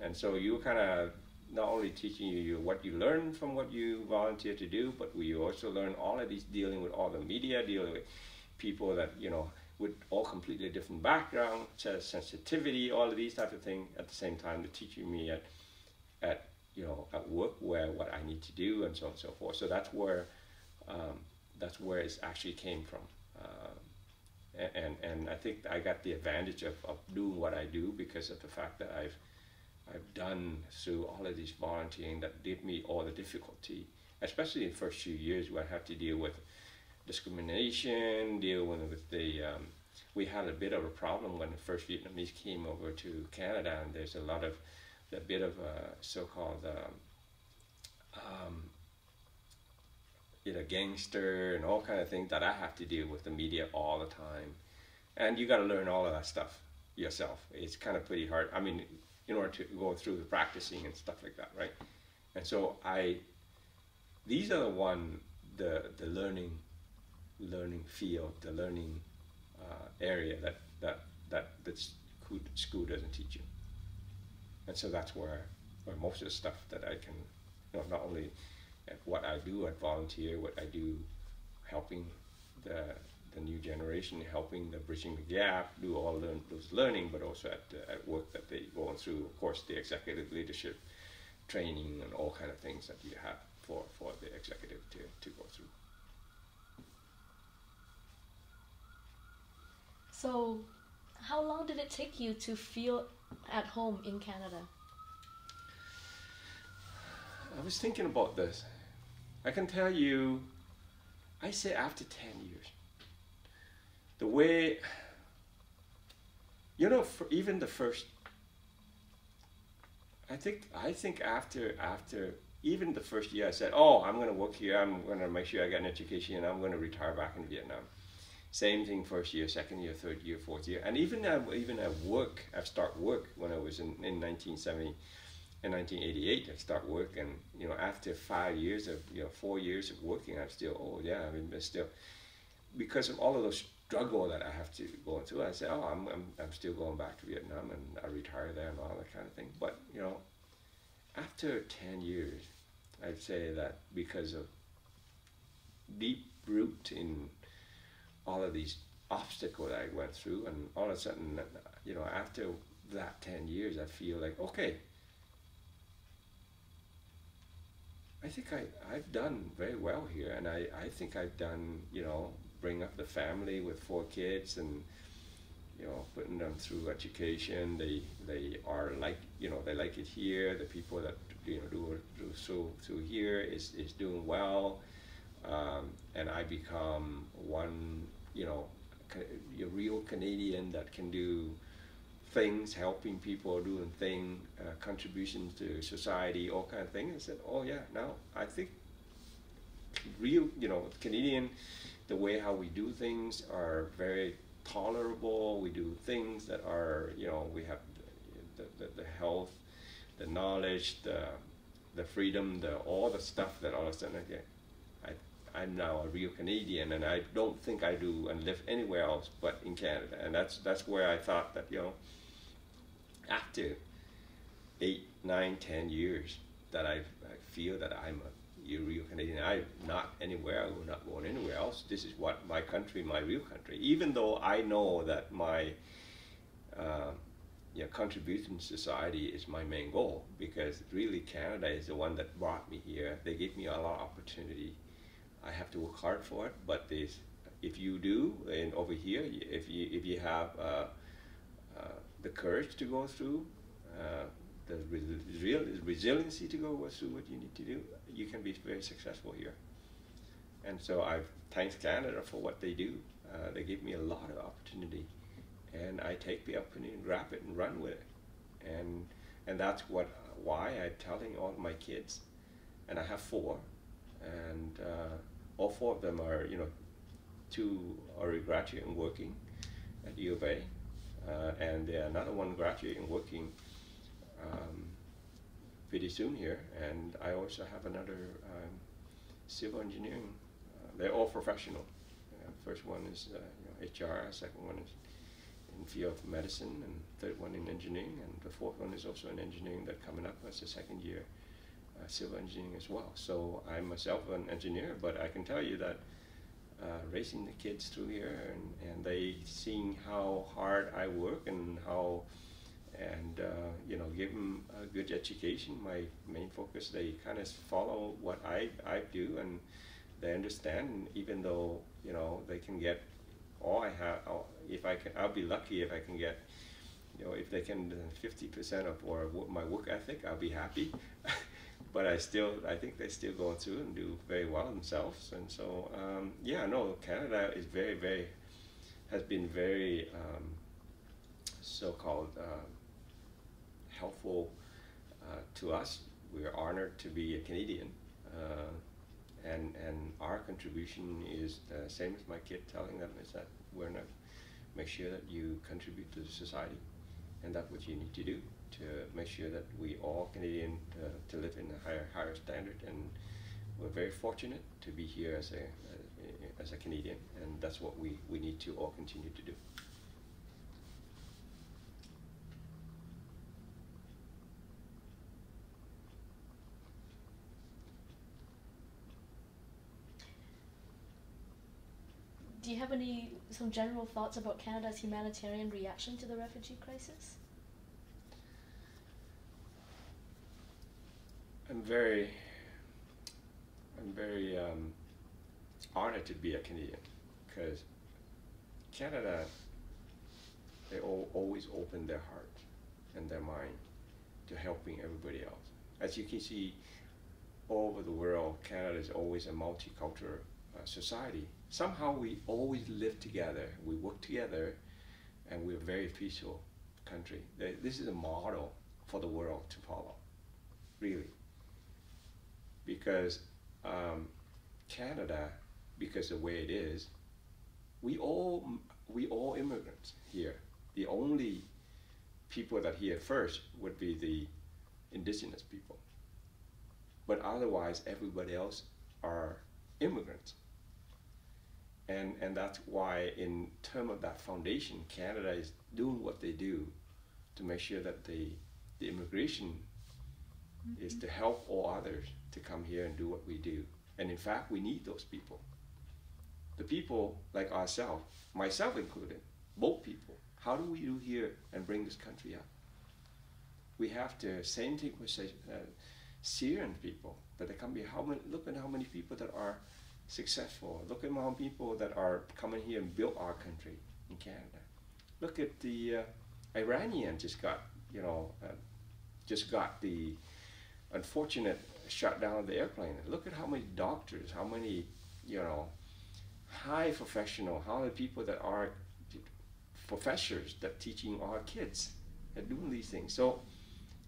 and so you kind of not only teaching you what you learn from what you volunteer to do, but we also learn all of these, dealing with all the media, dealing with people that with all completely different background, sensitivity, all of these type of things. At the same time, they're teaching me at work where what I need to do, and so on and so forth. So that's where it actually came from. And I think I got the advantage of doing what I do because of the fact that I've done through all of these volunteering that gave me all the difficulty, especially in the first few years when I had to deal with discrimination, deal with the, we had a bit of a problem when the first Vietnamese came over to Canada, and there's a bit of a so-called, gangster and all kind of things that I have to deal with the media all the time. And you got to learn all of that stuff yourself. It's kind of pretty hard. I mean, in order to go through the practicing and stuff like that, right? And so these are the learning field, the learning area that the school doesn't teach you. And so that's where most of the stuff that I can, not only at what I do at volunteer, what I do helping the new generation, helping the bridging the gap, do all those learning, but also at work that they go through, of course, the executive leadership training and all kind of things that you have for the executive to go through. So, how long did it take you to feel at home in Canada? I was thinking about this. I can tell you, I say after 10 years. The way, for even the first, I think after even the first year I said, oh, I'm going to work here, I'm going to make sure I get an education, and I'm going to retire back in Vietnam. Same thing first year, second year, third year, fourth year. And even at work, I start work when I was in 1970, in 1988, I start work, and after 5 years of 4 years of working, I'm still, oh yeah, I mean, but still, because of all of those struggle that I have to go through, I say, oh, I'm still going back to Vietnam, and I retire there and all that kind of thing. But after 10 years, I'd say that because of deep root in all of these obstacles that I went through, and all of a sudden, after that 10 years, I feel like, okay, I think I've done very well here, and I think I've done, bring up the family with 4 kids, and putting them through education. They are like, they like it here. The people that do so through here is doing well, and I become one, a real Canadian that can do things, helping people, doing things, contributions to society, all kind of things. I said, oh yeah, now I think real, Canadian, the way how we do things are very tolerable. We do things that are, we have the health, the knowledge, the freedom, all the stuff that all of a sudden I'm now a real Canadian, and I don't think I do and live anywhere else but in Canada. And that's where I thought that, after 8, 9, 10 years, that I feel that I'm a real Canadian. I'm not anywhere. I'm not going anywhere else. This is what my country, my real country. Even though I know that my contribution to society is my main goal, because really Canada is the one that brought me here. They gave me a lot of opportunity. I have to work hard for it, but if you do, and over here, if you have the courage to go through, the resiliency to go through what you need to do, you can be very successful here. And so I thank Canada for what they do. They give me a lot of opportunity, and I take the opportunity and grab it and run with it. And that's why I'm telling all my kids, and I have 4, and all 4 of them are, 2 are graduating and working at U of A, and another one graduating working pretty soon here, and I also have another civil engineering. They're all professional. First one is HR, second one is in field of medicine, and third one in engineering, and the fourth one is also in engineering that coming up as a second year civil engineering as well. So I'm myself an engineer, but I can tell you that raising the kids through here, and they seeing how hard I work and how, and give them a good education. My main focus, they kind of follow what I do, and they understand. Even though they can get all I have, if I can, I'll be lucky if I can get if they can 50% of or my work ethic, I'll be happy. But I think they're still going through and do very well themselves. And so, yeah, no, Canada is has been very so-called helpful to us. We're honored to be a Canadian. And our contribution is the same as my kid telling them, is that we're going to make sure that you contribute to the society, and that's what you need to do to make sure that we all Canadian to live in a higher standard. And we're very fortunate to be here as a Canadian, and that's what we need to all continue to do. Do you have some general thoughts about Canada's humanitarian reaction to the refugee crisis? I'm very honored to be a Canadian, because Canada, they always open their heart and their mind to helping everybody else. As you can see, all over the world, Canada is always a multicultural society. Somehow we always live together, we work together, and we're a very peaceful country. This is a model for the world to follow, really. Because Canada, because the way it is, we all immigrants here. The only people that here first would be the indigenous people. But otherwise, everybody else are immigrants. And that's why, in terms of that foundation, Canada is doing what they do to make sure that the immigration is to help all others to come here and do what we do. And in fact, we need those people. The people like ourselves, myself included, both people, how do we do here and bring this country up? We have to, same thing with Syrian people, that they come here. Look at how many people that are successful. Look at how many people that are coming here and built our country in Canada. Look at the Iranian just got the unfortunate shutdown of the airplane. Look at how many doctors, how many high professional, how many people that are professors that teaching our kids and doing these things. So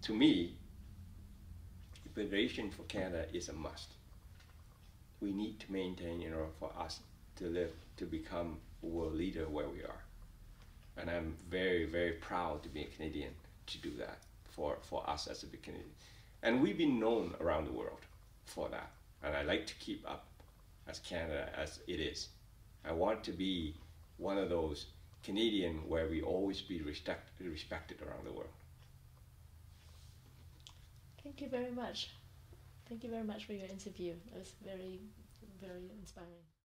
to me, immigration for Canada is a must. We need to maintain in order for us to become a world leader where we are. And I'm very, very proud to be a Canadian to do that for us as a big Canadian. And we've been known around the world for that. And I like to keep up as Canada as it is. I want to be one of those Canadian where we always be respected around the world. Thank you very much. Thank you very much for your interview. It was very, very inspiring.